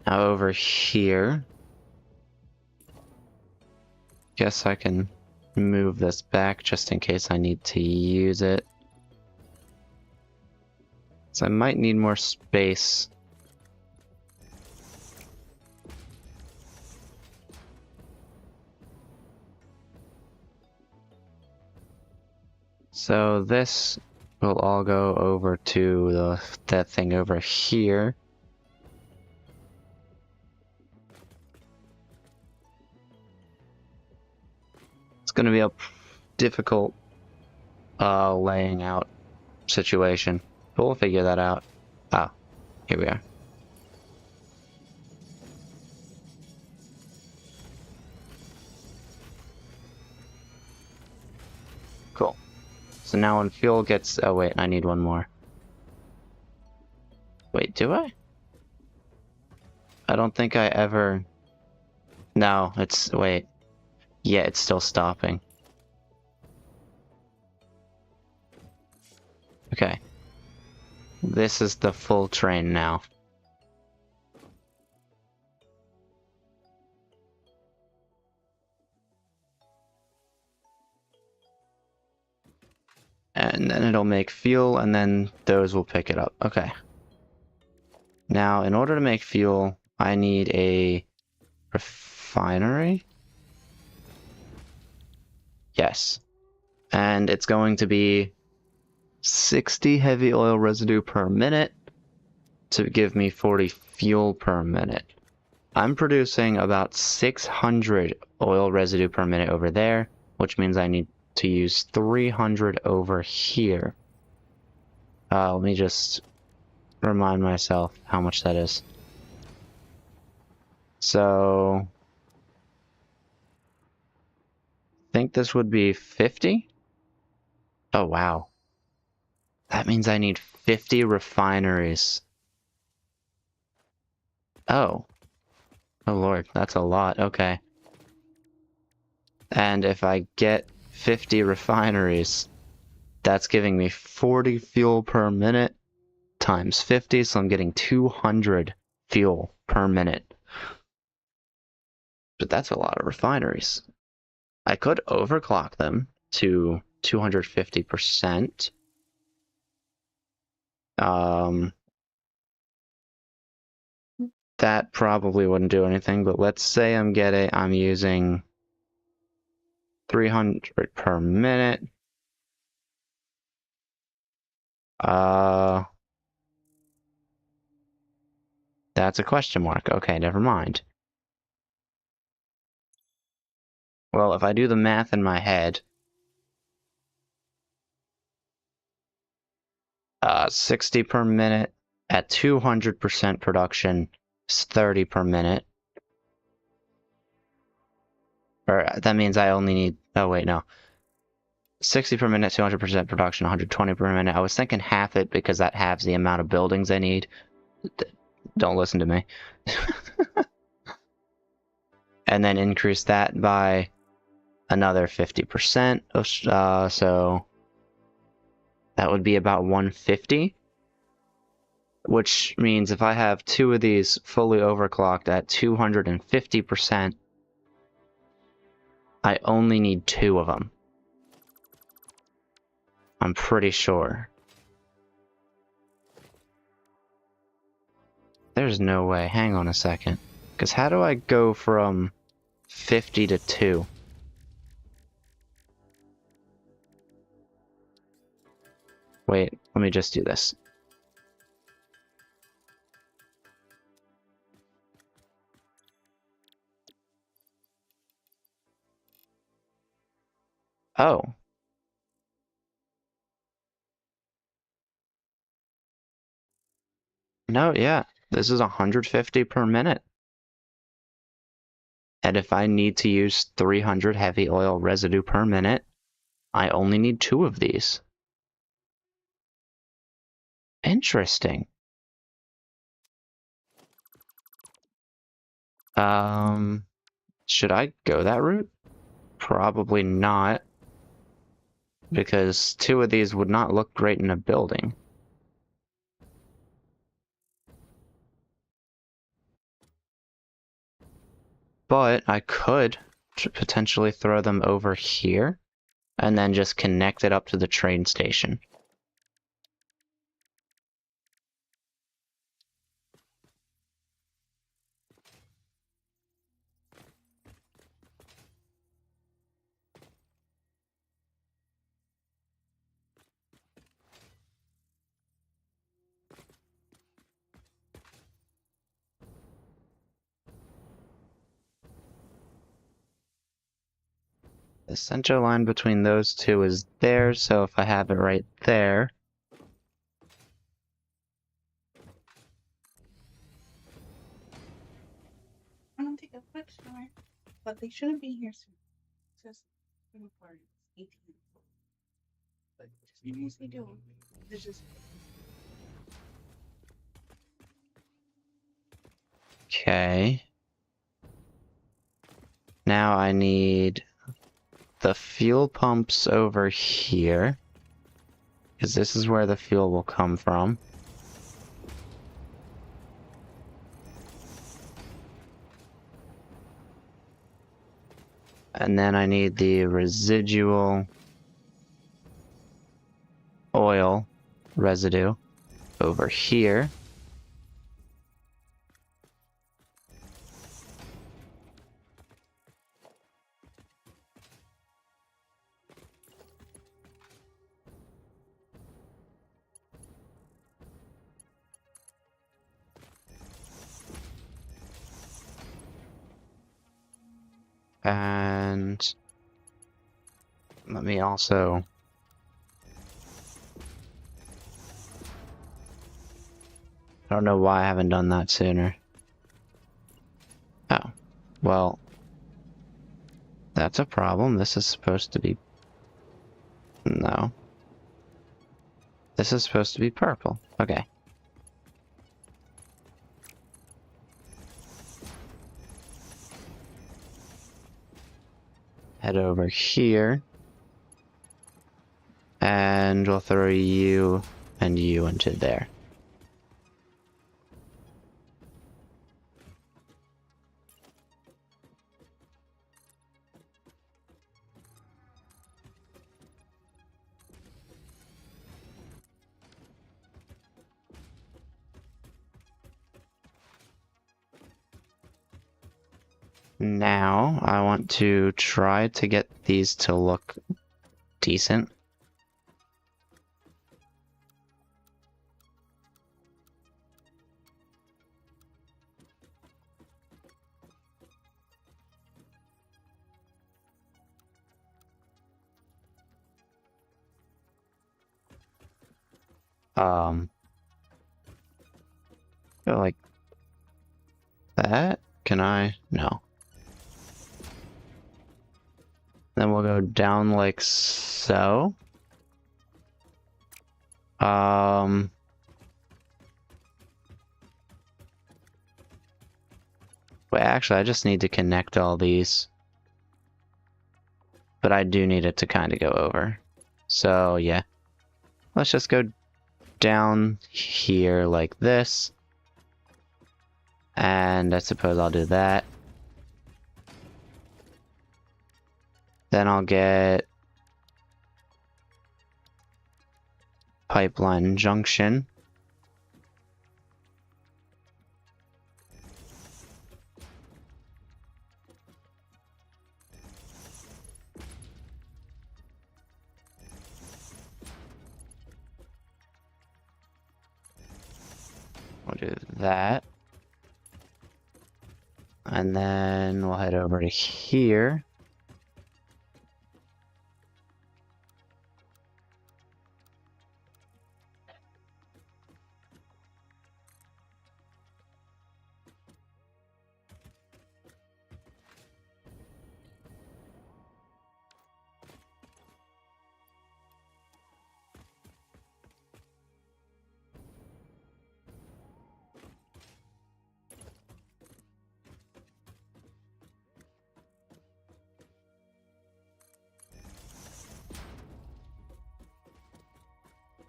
over here. Guess I can move this back just in case I need to use it. So I might need more space. So this will all go over to that thing over here. It's going to be a difficult laying out situation, but we'll figure that out. Ah, here we are. Cool. So now when fuel gets... Oh wait, I need one more. Wait, do I? I don't think I ever... No, it's... Wait. Yeah, it's still stopping. Okay. This is the full train now. And then it'll make fuel, and then those will pick it up. Okay. Now, in order to make fuel, I need a refinery? Yes. And it's going to be 60 heavy oil residue per minute to give me 40 fuel per minute. I'm producing about 600 oil residue per minute over there, which means I need to use 300 over here. Let me just remind myself how much that is. So, I think this would be 50? Oh, wow. That means I need 50 refineries. Oh. Oh lord, that's a lot. Okay. And if I get 50 refineries, that's giving me 40 fuel per minute times 50, so I'm getting 200 fuel per minute. But that's a lot of refineries. I could overclock them to 250%. That probably wouldn't do anything, but let's say I'm using 300 per minute. That's a question mark. Okay, never mind. Well, if I do the math in my head, 60 per minute at 200% production is 30 per minute. Or that means I only need, oh wait, no. 60 per minute, 200% production, 120 per minute. I was thinking half it because that halves the amount of buildings I need. Don't listen to me. And then increase that by another 50%. So that would be about 150. Which means if I have two of these fully overclocked at 250%, I only need two of them. I'm pretty sure. There's no way. Hang on a second. Because how do I go from 50 to 2? Wait, let me just do this. Oh. No, yeah. This is 150 per minute. And if I need to use 300 heavy oil residue per minute, I only need two of these. Interesting. Should I go that route? Probably not. because 2 of these would not look great in a building. But I could potentially throw them over here and then just connect it up to the train station. The center line between those 2 is there, so if I have it right there, I don't take a quick shower, but they shouldn't be here soon. Just before 18. But just mostly do. It's just. okay. Now I need the fuel pumps over here, because this is where the fuel will come from. And then I need the residual oil residue over here. And let me also I don't know why I haven't done that sooner. Oh, well, that's a problem. This is supposed to be... No. This is supposed to be purple. Okay. Head over here. And we'll throw you and you into there. Now, I want to try to get these to look decent. Go like that? Can I? No. Then we'll go down like so. Wait, actually, I just need to connect all these. But I do need it to kind of go over. So, yeah. Let's just go down here like this. And I suppose I'll do that. Then I'll get pipeline junction. We'll do that. And then we'll head over to here.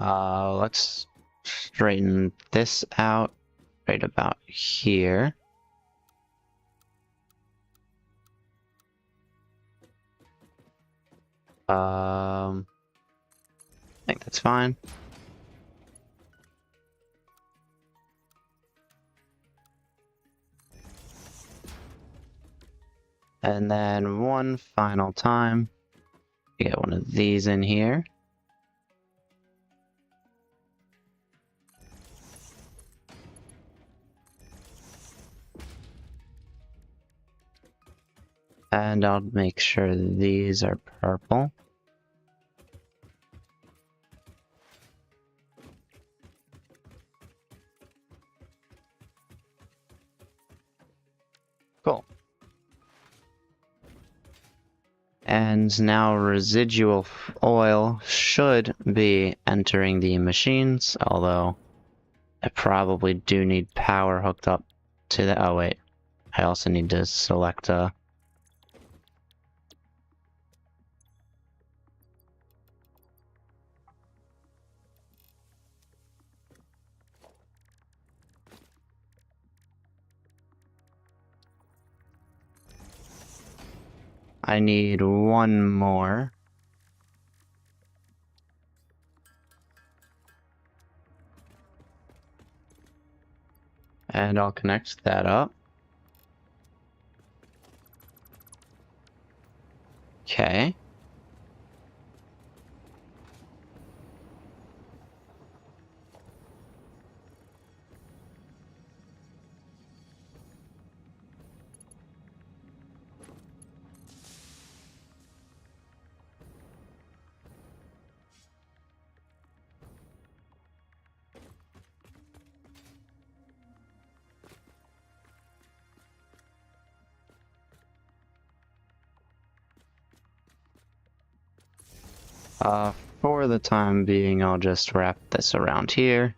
Let's straighten this out right about here. I think that's fine. And then one final time, get one of these in here. And I'll make sure these are purple. Cool. And now residual oil should be entering the machines, although I probably do need power hooked up to the... Oh wait, I also need to select a... I need one more. And I'll connect that up. Okay. For the time being, I'll just wrap this around here.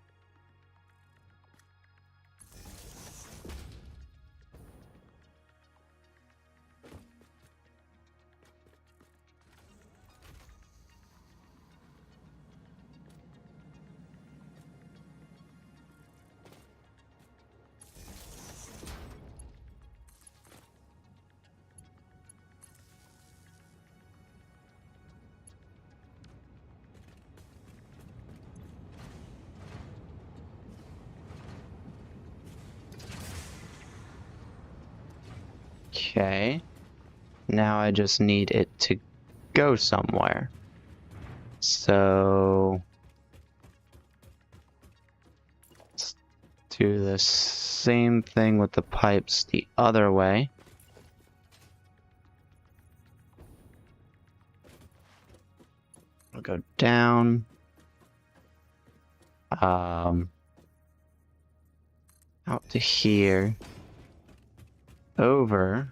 Okay. Now I just need it to go somewhere. So... let's do the same thing with the pipes the other way. I'll go down. Out to here. Over.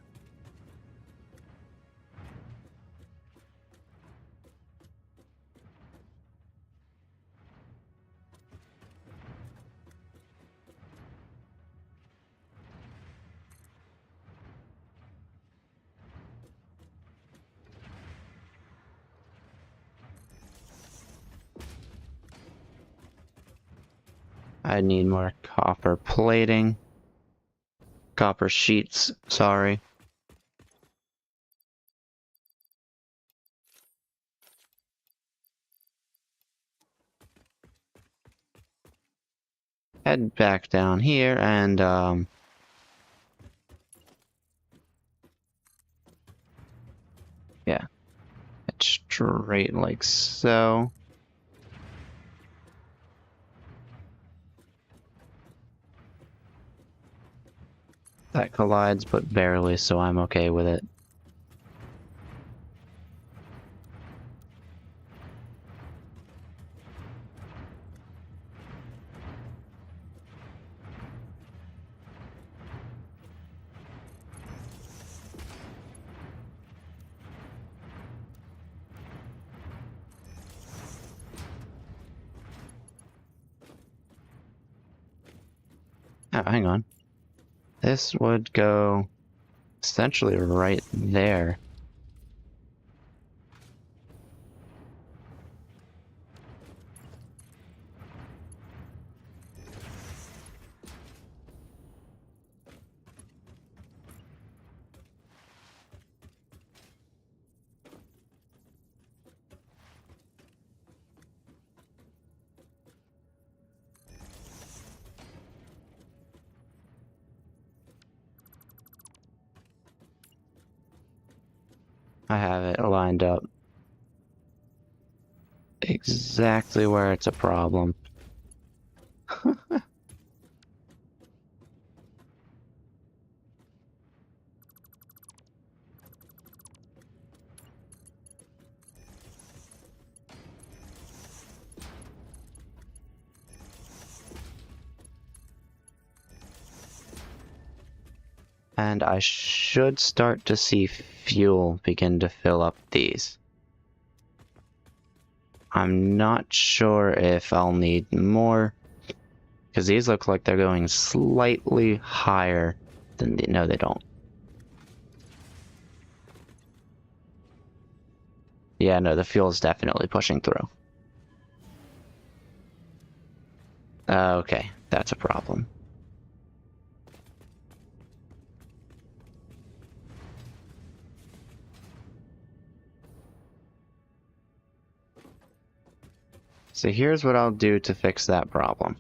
I need more copper plating. Copper sheets, sorry. Head back down here and, yeah. Head straight like so. That collides, but barely, so I'm okay with it. Oh, hang on. This would go essentially right there. I have it lined up exactly where it's a problem. And I should start to see fuel begin to fill up these. I'm not sure if I'll need more, because these look like they're going slightly higher than the... No, they don't. Yeah, no, the fuel is definitely pushing through. Okay, that's a problem. So here's what I'll do to fix that problem.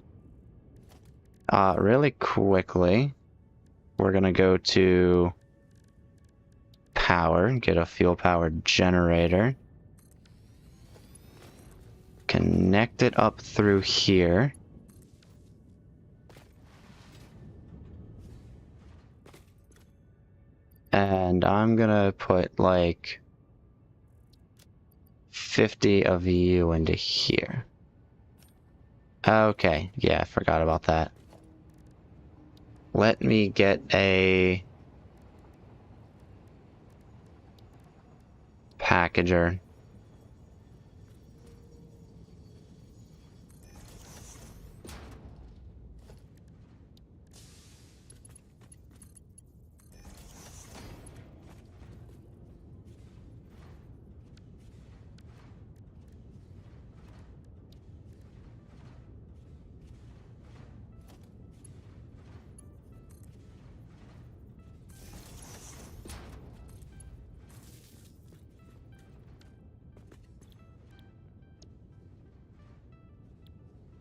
Really quickly, we're gonna go to power, get a fuel-powered generator. Connect it up through here. And I'm gonna put like 50 of you into here. Okay, yeah, I forgot about that. Let me get a packager.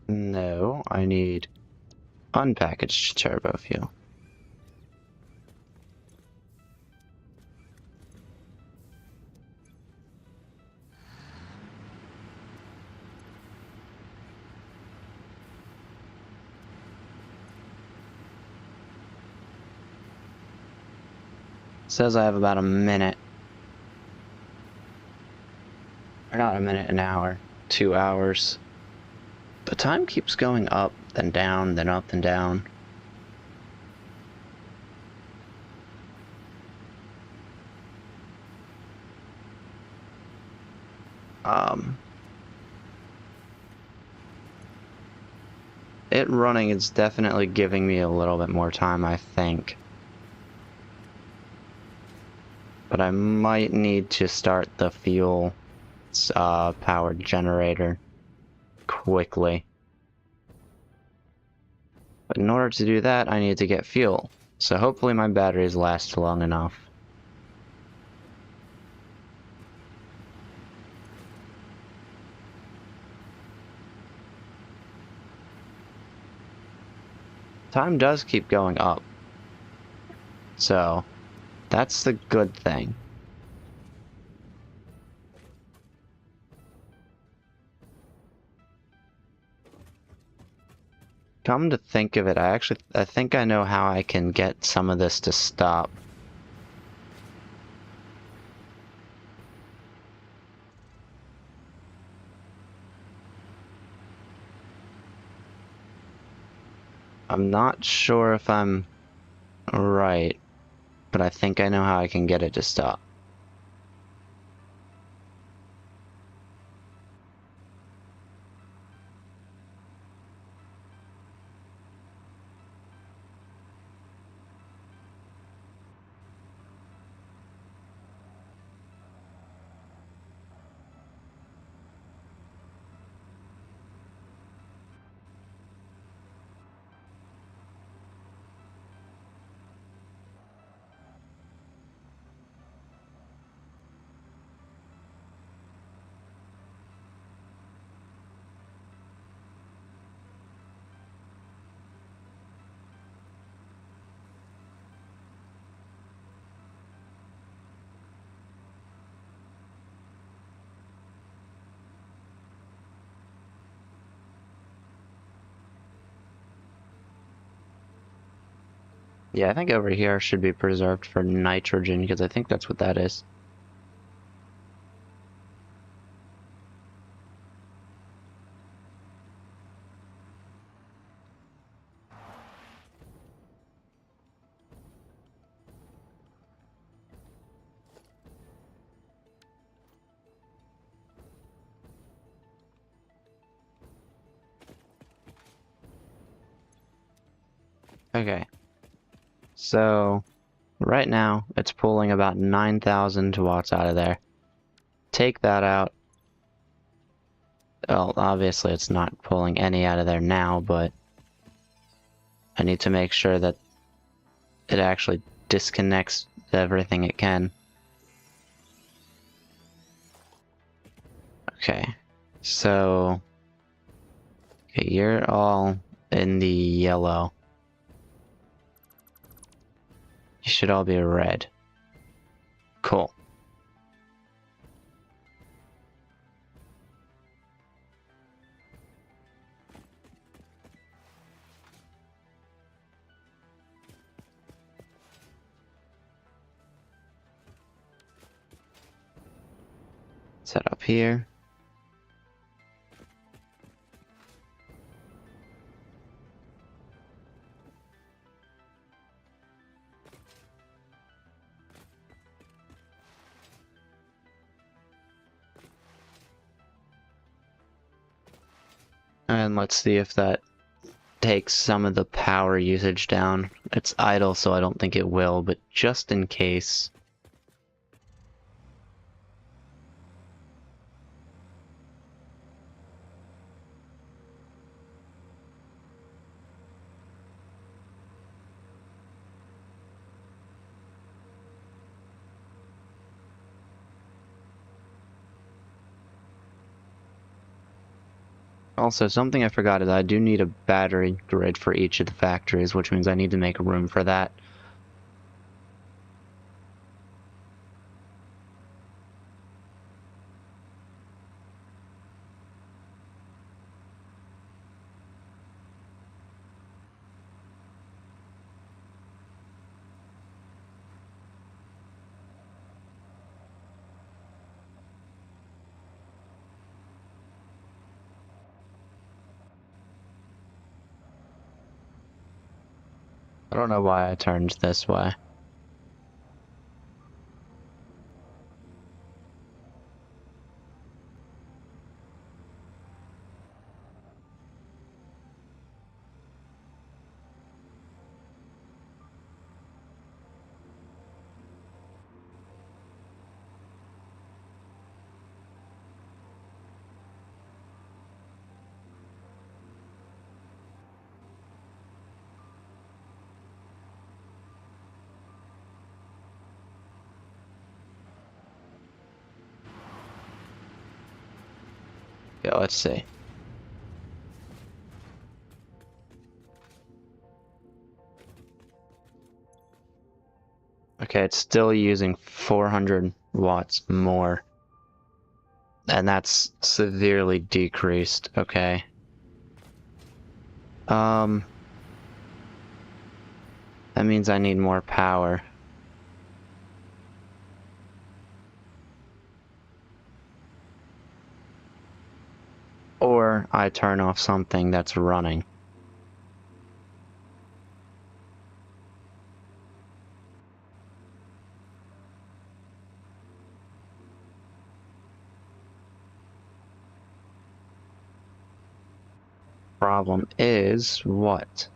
No, I need unpackaged turbo fuel. Says I have about a minute. Or not a minute, an hour. 2 hours. The time keeps going up, then down, then up, then down. It running is definitely giving me a little bit more time, I think. But I might need to start the fuel powered generator quickly. But in order to do that, I need to get fuel. So hopefully my batteries last long enough. Time does keep going up. So that's the good thing. Come to think of it, I think I know how I can get some of this to stop. I'm not sure if I'm right, but I think I know how I can get it to stop. Yeah, I think over here should be preserved for nitrogen, because I think that's what that is. Okay. So, right now, it's pulling about 9,000 watts out of there. Take that out. Well, obviously it's not pulling any out of there now, but I need to make sure that it actually disconnects everything it can. Okay. So, okay, you're all in the yellow. You should all be red. Cool. Set up here. And let's see if that takes some of the power usage down. It's idle, so I don't think it will, but just in case. Also, something I forgot is I do need a battery grid for each of the factories, which means I need to make room for that. I don't know why I turned this way. Yeah, let's see. Okay, it's still using 400 watts more. And that's severely decreased, okay. That means I need more power. Or I turn off something that's running. Problem is what?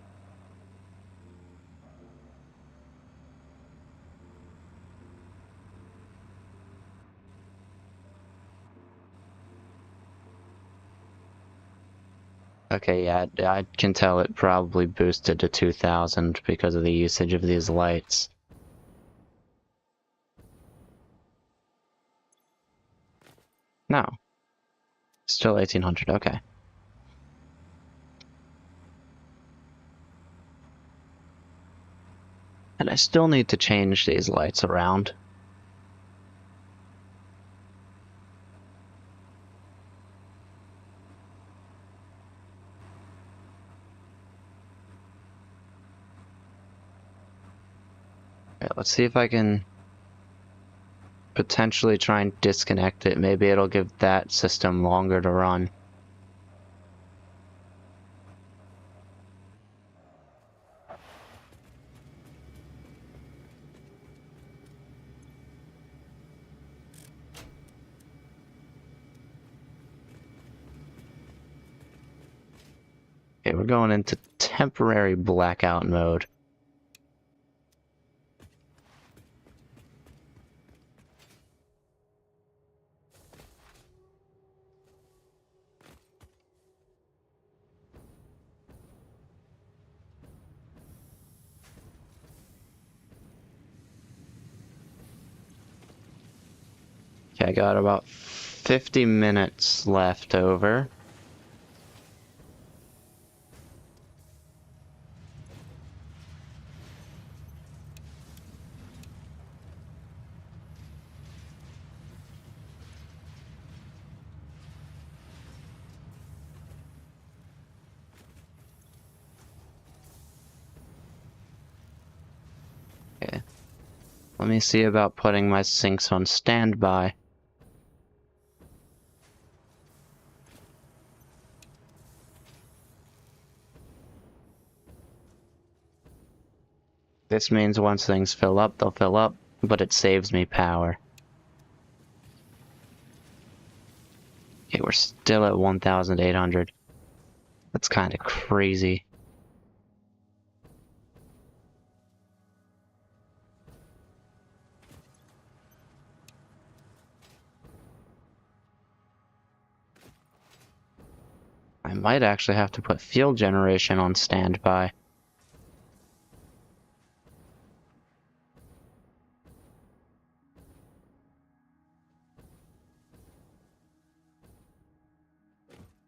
Okay, yeah, I can tell it probably boosted to 2000 because of the usage of these lights. No. Still 1800, okay. And I still need to change these lights around. Alright, let's see if I can potentially try and disconnect it. Maybe it'll give that system longer to run. Okay, we're going into temporary blackout mode. Okay, I got about 50 minutes left over. Okay. Let me see about putting my sinks on standby. This means once things fill up, they'll fill up, but it saves me power. Okay, we're still at 1,800. That's kind of crazy. I might actually have to put fuel generation on standby.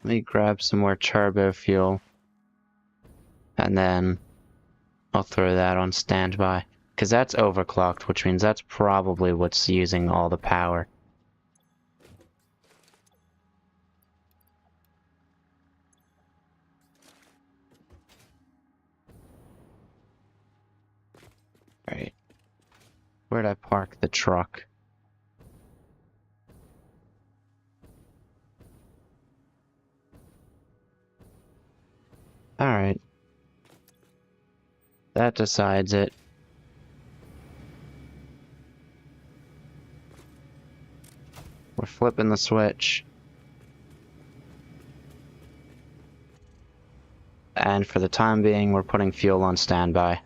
Let me grab some more turbo fuel. And then I'll throw that on standby. Because that's overclocked, which means that's probably what's using all the power. Alright. Where'd I park the truck? Alright. That decides it. We're flipping the switch. And for the time being, we're putting fuel on standby.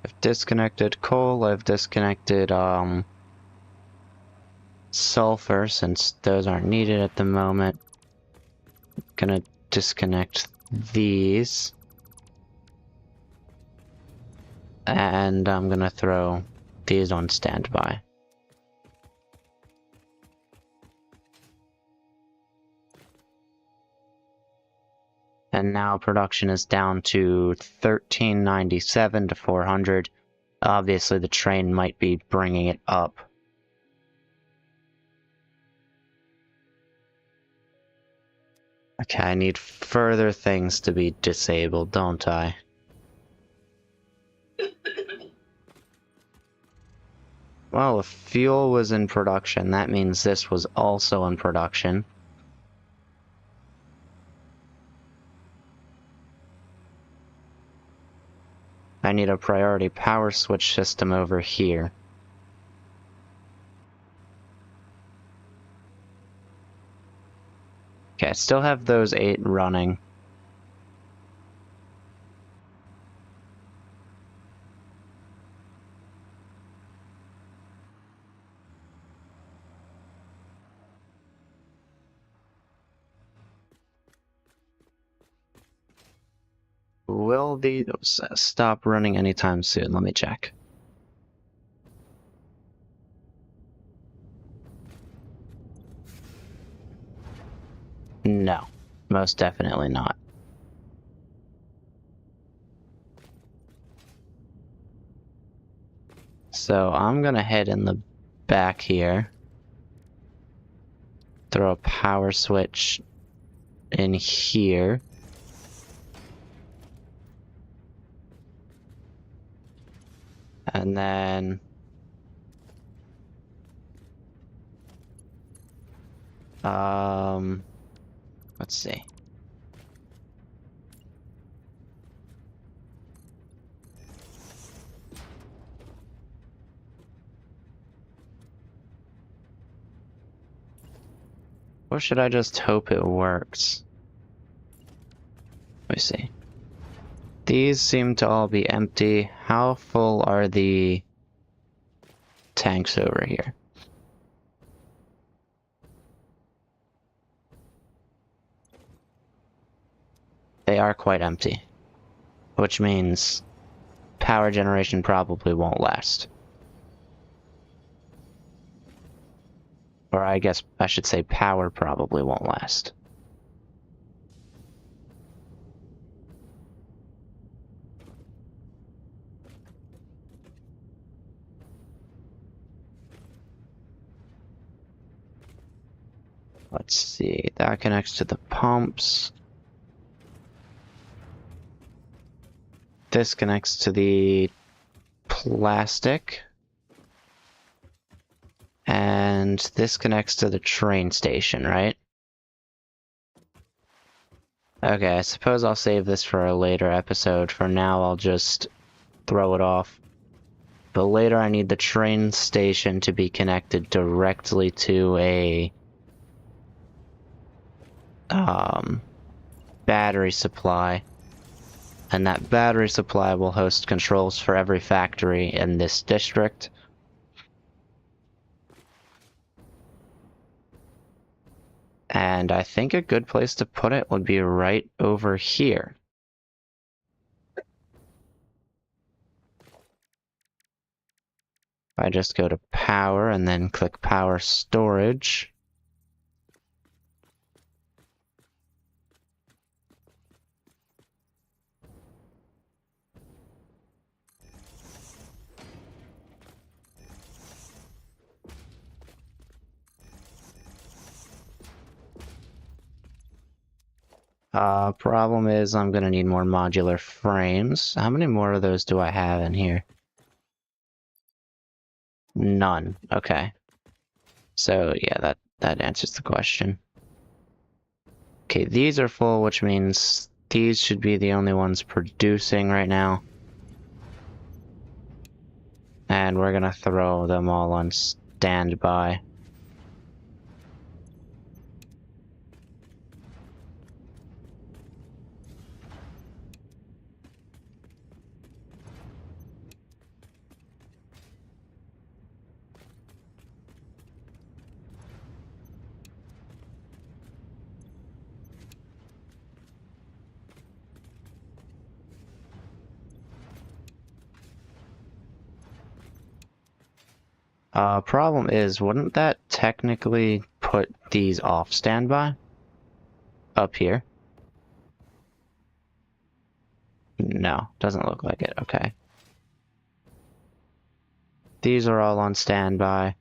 I've disconnected coal, I've disconnected sulfur since those aren't needed at the moment. Gonna disconnect these. And I'm gonna throw these on standby. And now production is down to 1397 to 400. Obviously the train might be bringing it up. Okay, I need further things to be disabled, don't I? Well, if fuel was in production, that means this was also in production. I need a priority power switch system over here. Okay, I still have those 8 running. Will these stop running anytime soon? Let me check. No, most definitely not. So I'm gonna head in the back here. Throw a power switch in here. And then let's see. Or should I just hope it works? Let me see. These seem to all be empty. How full are the tanks over here? They are quite empty, which means power generation probably won't last. Or I guess I should say power probably won't last. Let's see, that connects to the pumps. This connects to the plastic. And this connects to the train station, right? Okay, I suppose I'll save this for a later episode. For now, I'll just throw it off. But later I need the train station to be connected directly to a battery supply. And that battery supply will host controls for every factory in this district. And I think a good place to put it would be right over here. I just go to power and then click power storage. Problem is I'm gonna need more modular frames. How many more of those do I have in here? None. Okay. So yeah, that answers the question. Okay, these are full, which means these should be the only ones producing right now. And we're gonna throw them all on standby. Problem is, wouldn't that technically put these off standby? Up here? No, doesn't look like it. Okay. These are all on standby.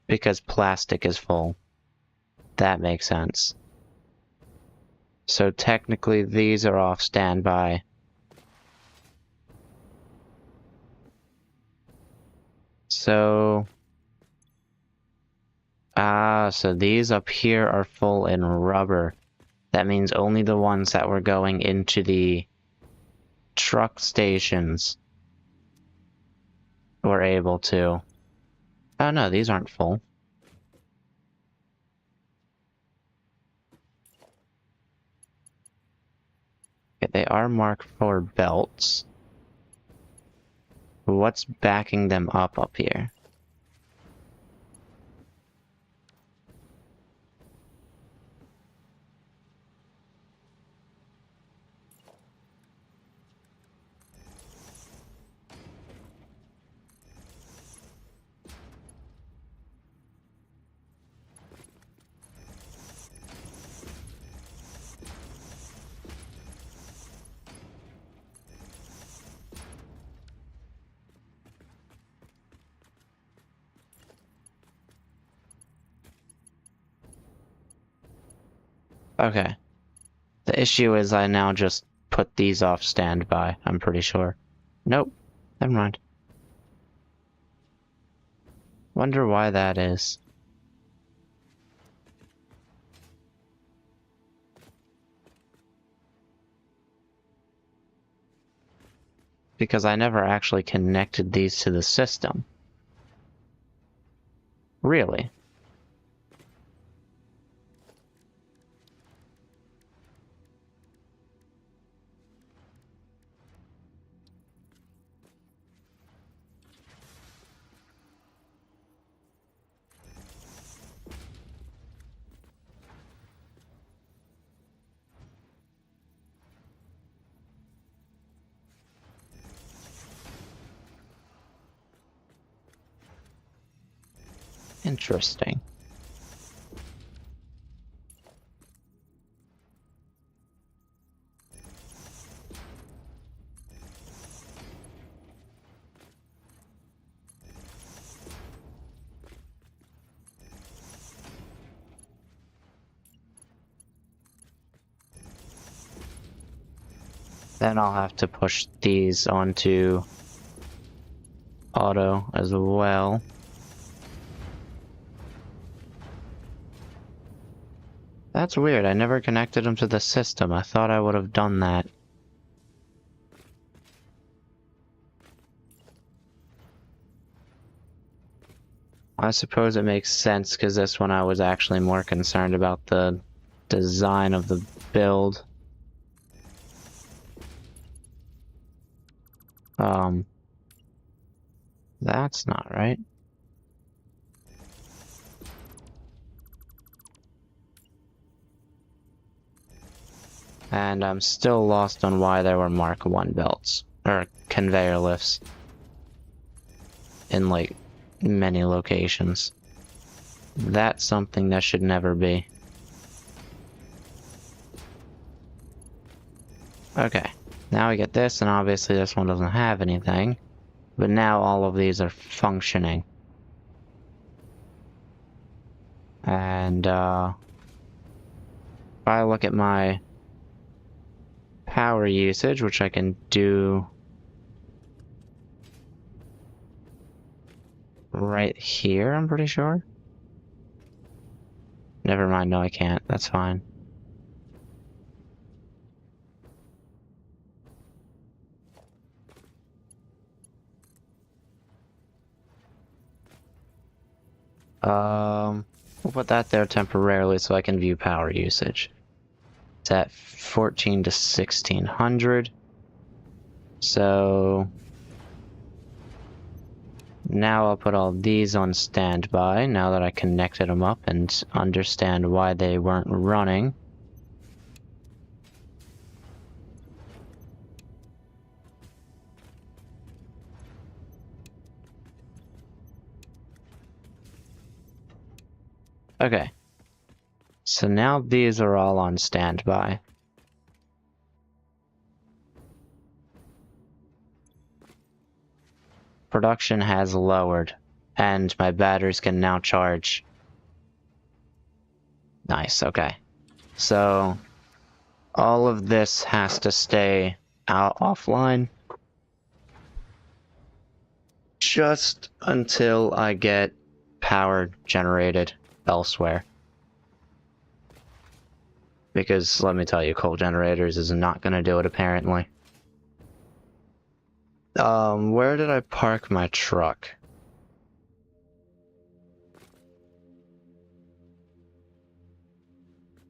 Because plastic is full. That makes sense. So technically these are off standby. So so these up here are full in rubber. That means only the ones that were going into the truck stations were able to. Oh no, these aren't full. Okay, they are marked for belts. What's backing them up here? Okay. The issue is I now just put these off standby, I'm pretty sure. Nope. Never mind. Wonder why that is. Because I never actually connected these to the system. Really? Interesting. Then I'll have to push these onto auto as well. That's weird, I never connected them to the system. I thought I would have done that. I suppose it makes sense, because this one I was actually more concerned about the design of the build. That's not right. And I'm still lost on why there were Mark 1 belts, or conveyor lifts, in like many locations. That's something that should never be. Okay, now we get this, and obviously this one doesn't have anything, but now all of these are functioning. And if I look at my power usage, which I can do right here, I'm pretty sure. Never mind, no I can't, that's fine. We'll put that there temporarily so I can view power usage. It's at 14 to 1600. So now I'll put all these on standby now that I connected them up and understand why they weren't running. Okay. So now these are all on standby. Production has lowered, and my batteries can now charge. Nice, okay. So all of this has to stay offline just until I get power generated elsewhere. Because let me tell you, coal generators is not going to do it apparently. Where did I park my truck?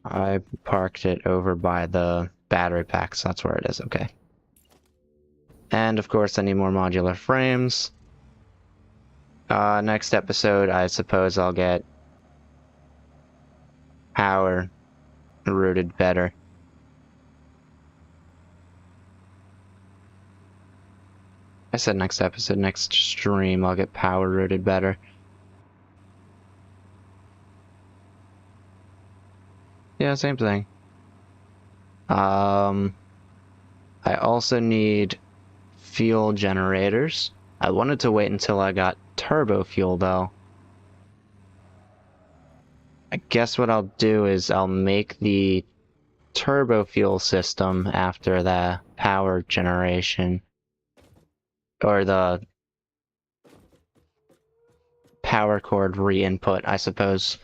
I parked it over by the battery packs. That's where it is, okay. And of course I need more modular frames. Next episode, I suppose I'll get power routed better. I said next episode, next stream, I'll get power routed better. Yeah, same thing. I also need fuel generators. I wanted to wait until I got turbo fuel though. I guess what I'll do is I'll make the turbo fuel system after the power generation. Or the power cord re-input, I suppose.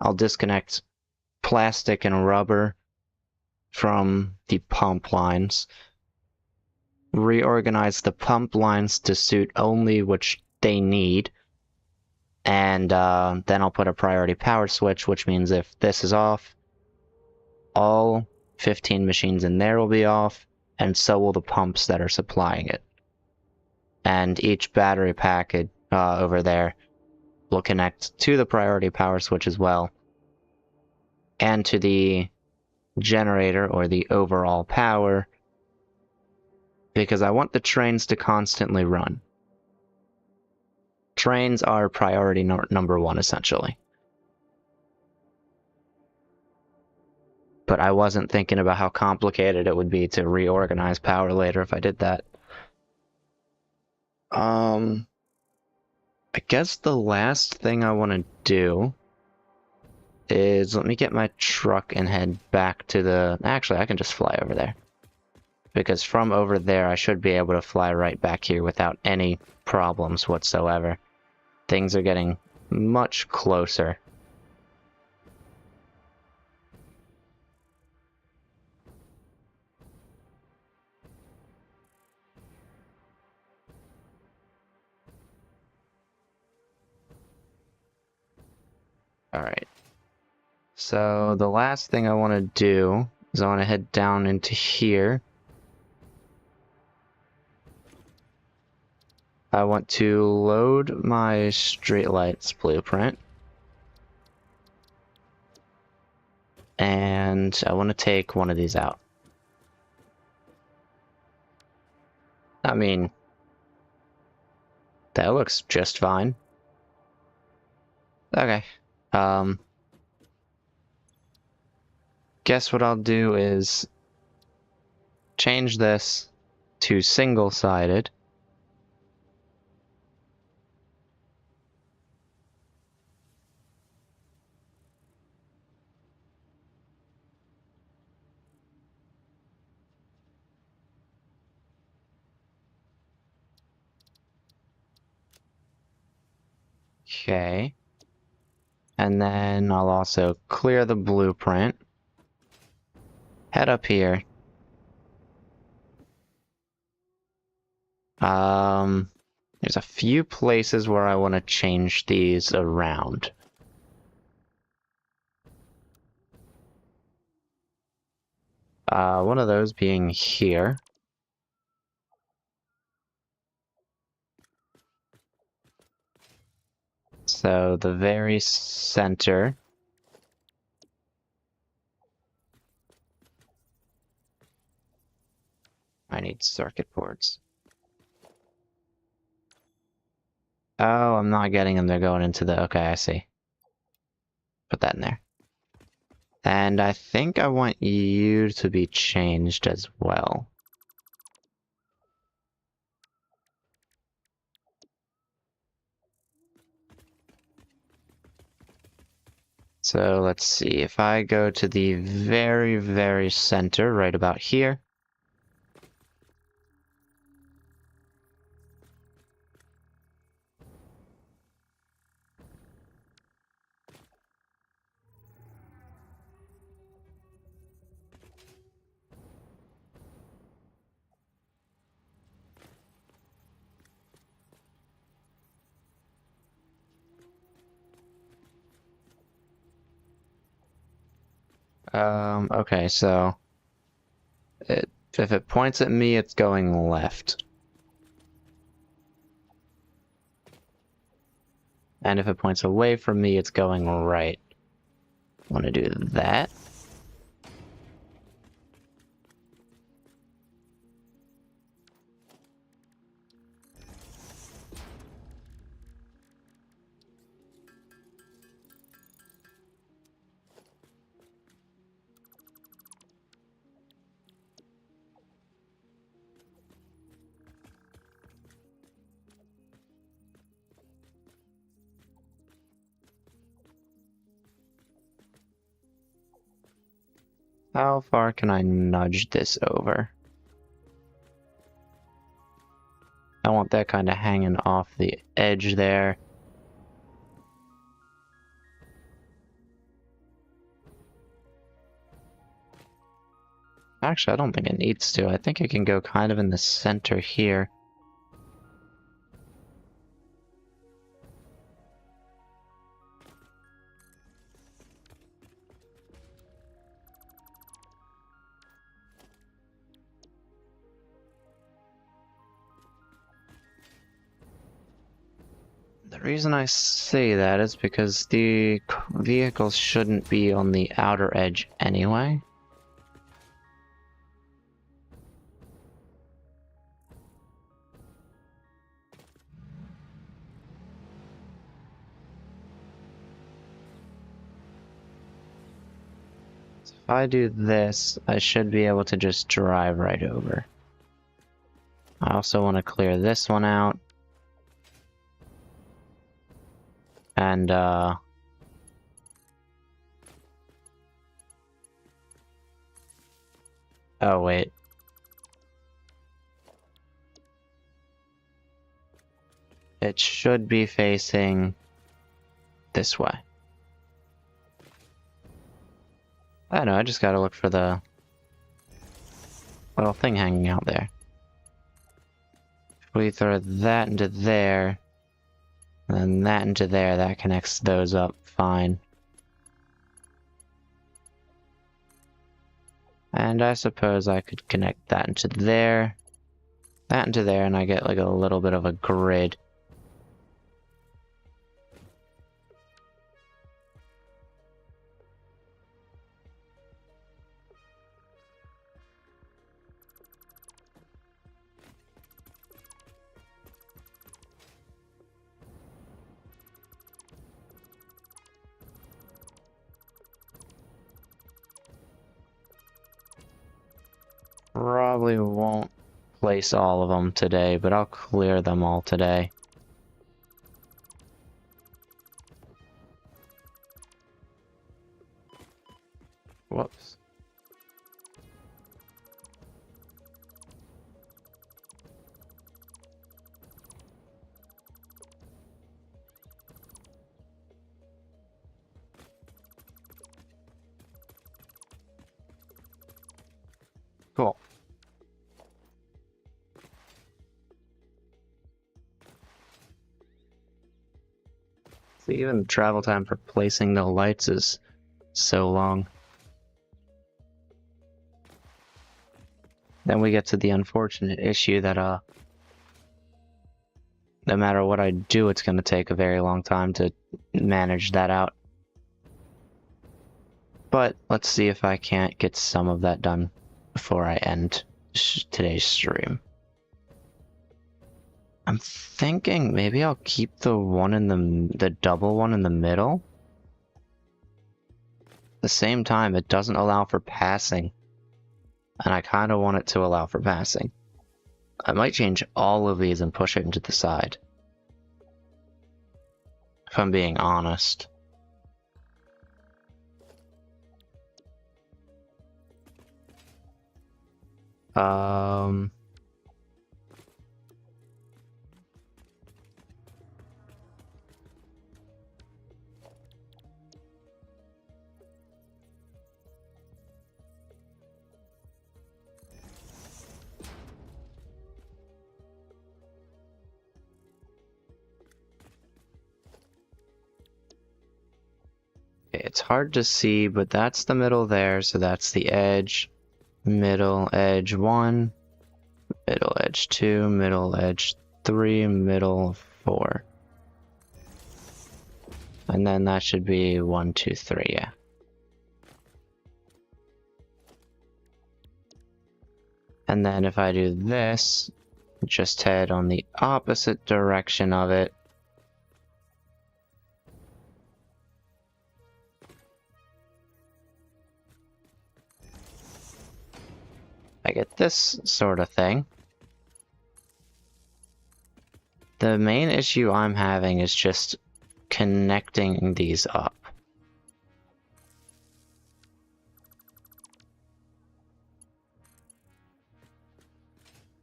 I'll disconnect plastic and rubber from the pump lines. Reorganize the pump lines to suit only which they need. And then I'll put a priority power switch, which means if this is off, all 15 machines in there will be off, and so will the pumps that are supplying it. And each battery packet over there will connect to the priority power switch as well, and to the generator or the overall power, because I want the trains to constantly run. Trains are priority number one, essentially. But I wasn't thinking about how complicated it would be to reorganize power later if I did that. I guess the last thing I want to do is let me get my truck and head back to the... Actually, I can just fly over there. Because from over there, I should be able to fly right back here without any problems whatsoever. Things are getting much closer. Alright. So the last thing I want to do is I want to head down into here. I want to load my streetlights blueprint. And I want to take one of these out. I mean, that looks just fine. Okay. Guess what I'll do is change this to single-sided. Okay. And then I'll also clear the blueprint. Head up here. There's a few places where I want to change these around. One of those being here. So the very center. I need circuit boards. Oh, I'm not getting them. They're going into the... Okay, I see. Put that in there. And I think I want you to be changed as well. So let's see, if I go to the very, very center, right about here. Okay, so if it points at me, it's going left. And if it points away from me, it's going right. Want to do that? How far can I nudge this over? I want that kind of hanging off the edge there. Actually, I don't think it needs to. I think it can go kind of in the center here. The reason I say that is because the vehicles shouldn't be on the outer edge anyway. So if I do this, I should be able to just drive right over. I also want to clear this one out. And, oh wait. It should be facing this way. I don't know, I just gotta look for the little thing hanging out there. If we throw that into there, and then that into there, that connects those up fine. And I suppose I could connect that into there, and I get like a little bit of a grid. Probably won't place all of them today, but I'll clear them all today. Whoops. Cool. See, even travel time for placing the lights is so long. Then we get to the unfortunate issue that, no matter what I do, it's going to take a very long time to manage that out. But let's see if I can't get some of that done before I end today's stream. I'm thinking maybe I'll keep the one in the double one in the middle. At the same time, it doesn't allow for passing, and I kind of want it to allow for passing. I might change all of these and push it into the side, if I'm being honest. It's hard to see, but that's the middle there, so that's the edge. Middle edge 1, middle edge 2, middle edge 3, middle 4. And then that should be 1, 2, 3, yeah. And then if I do this, just head on the opposite direction of it. I get this sort of thing. The main issue I'm having is just connecting these up.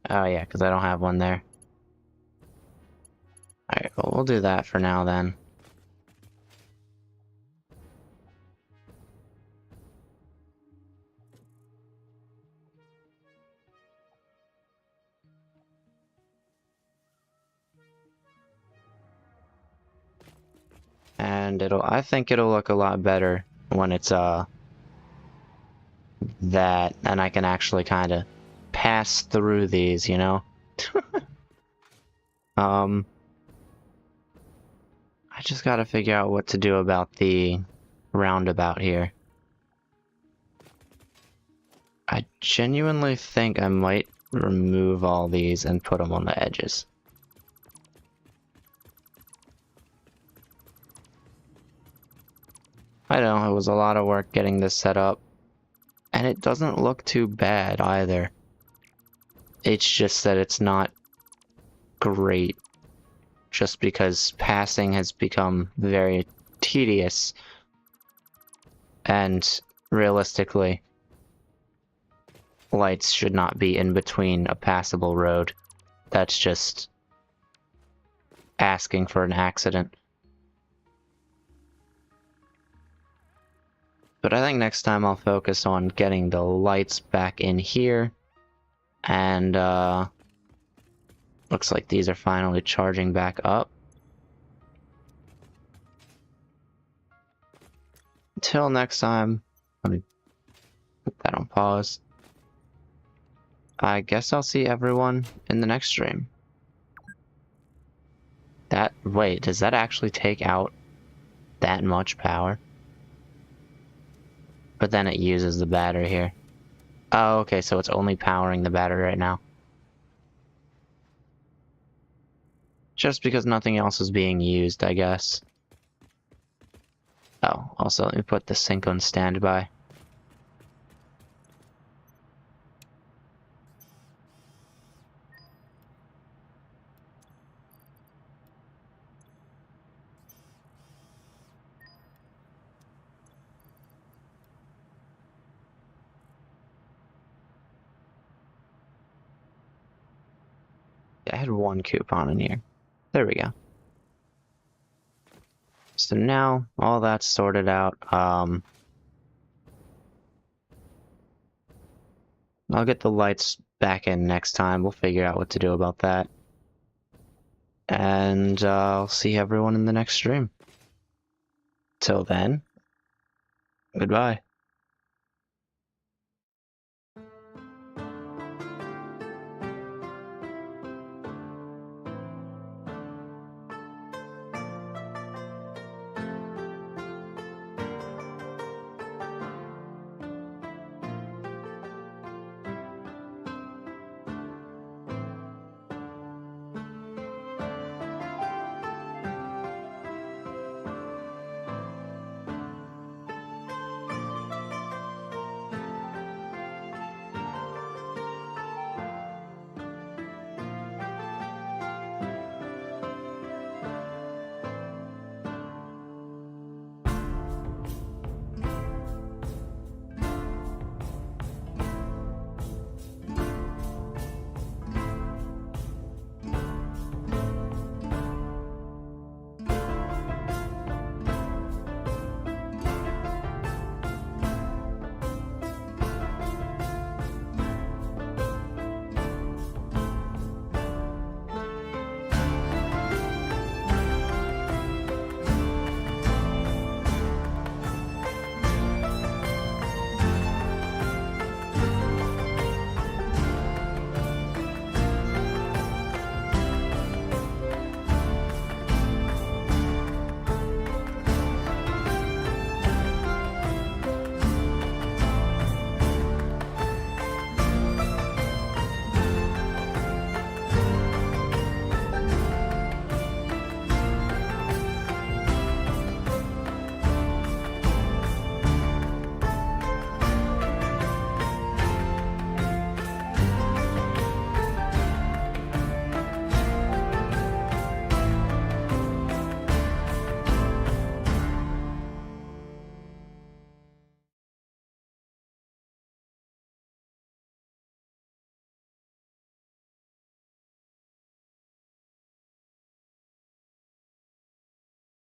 Oh yeah, because I don't have one there. Alright, well we'll do that for now then. And I think it'll look a lot better when it's that, and I can actually kind of pass through these, you know? I just gotta figure out what to do about the roundabout here. I genuinely think I might remove all these and put them on the edges. I know, it was a lot of work getting this set up, and it doesn't look too bad either. It's just that it's not great, just because passing has become very tedious, and realistically, lights should not be in between a passable road. That's just asking for an accident. But I think next time I'll focus on getting the lights back in here. And, looks like these are finally charging back up. Until next time, let me put that on pause. I guess I'll see everyone in the next stream. Wait, does that actually take out that much power? But then it uses the battery here. Oh, okay, so it's only powering the battery right now. Just because nothing else is being used, I guess. Oh, also let me put the sink on standby. I had one coupon in here. There we go. So now all that's sorted out. I'll get the lights back in next time. We'll figure out what to do about that. And I'll see everyone in the next stream. Till then, goodbye.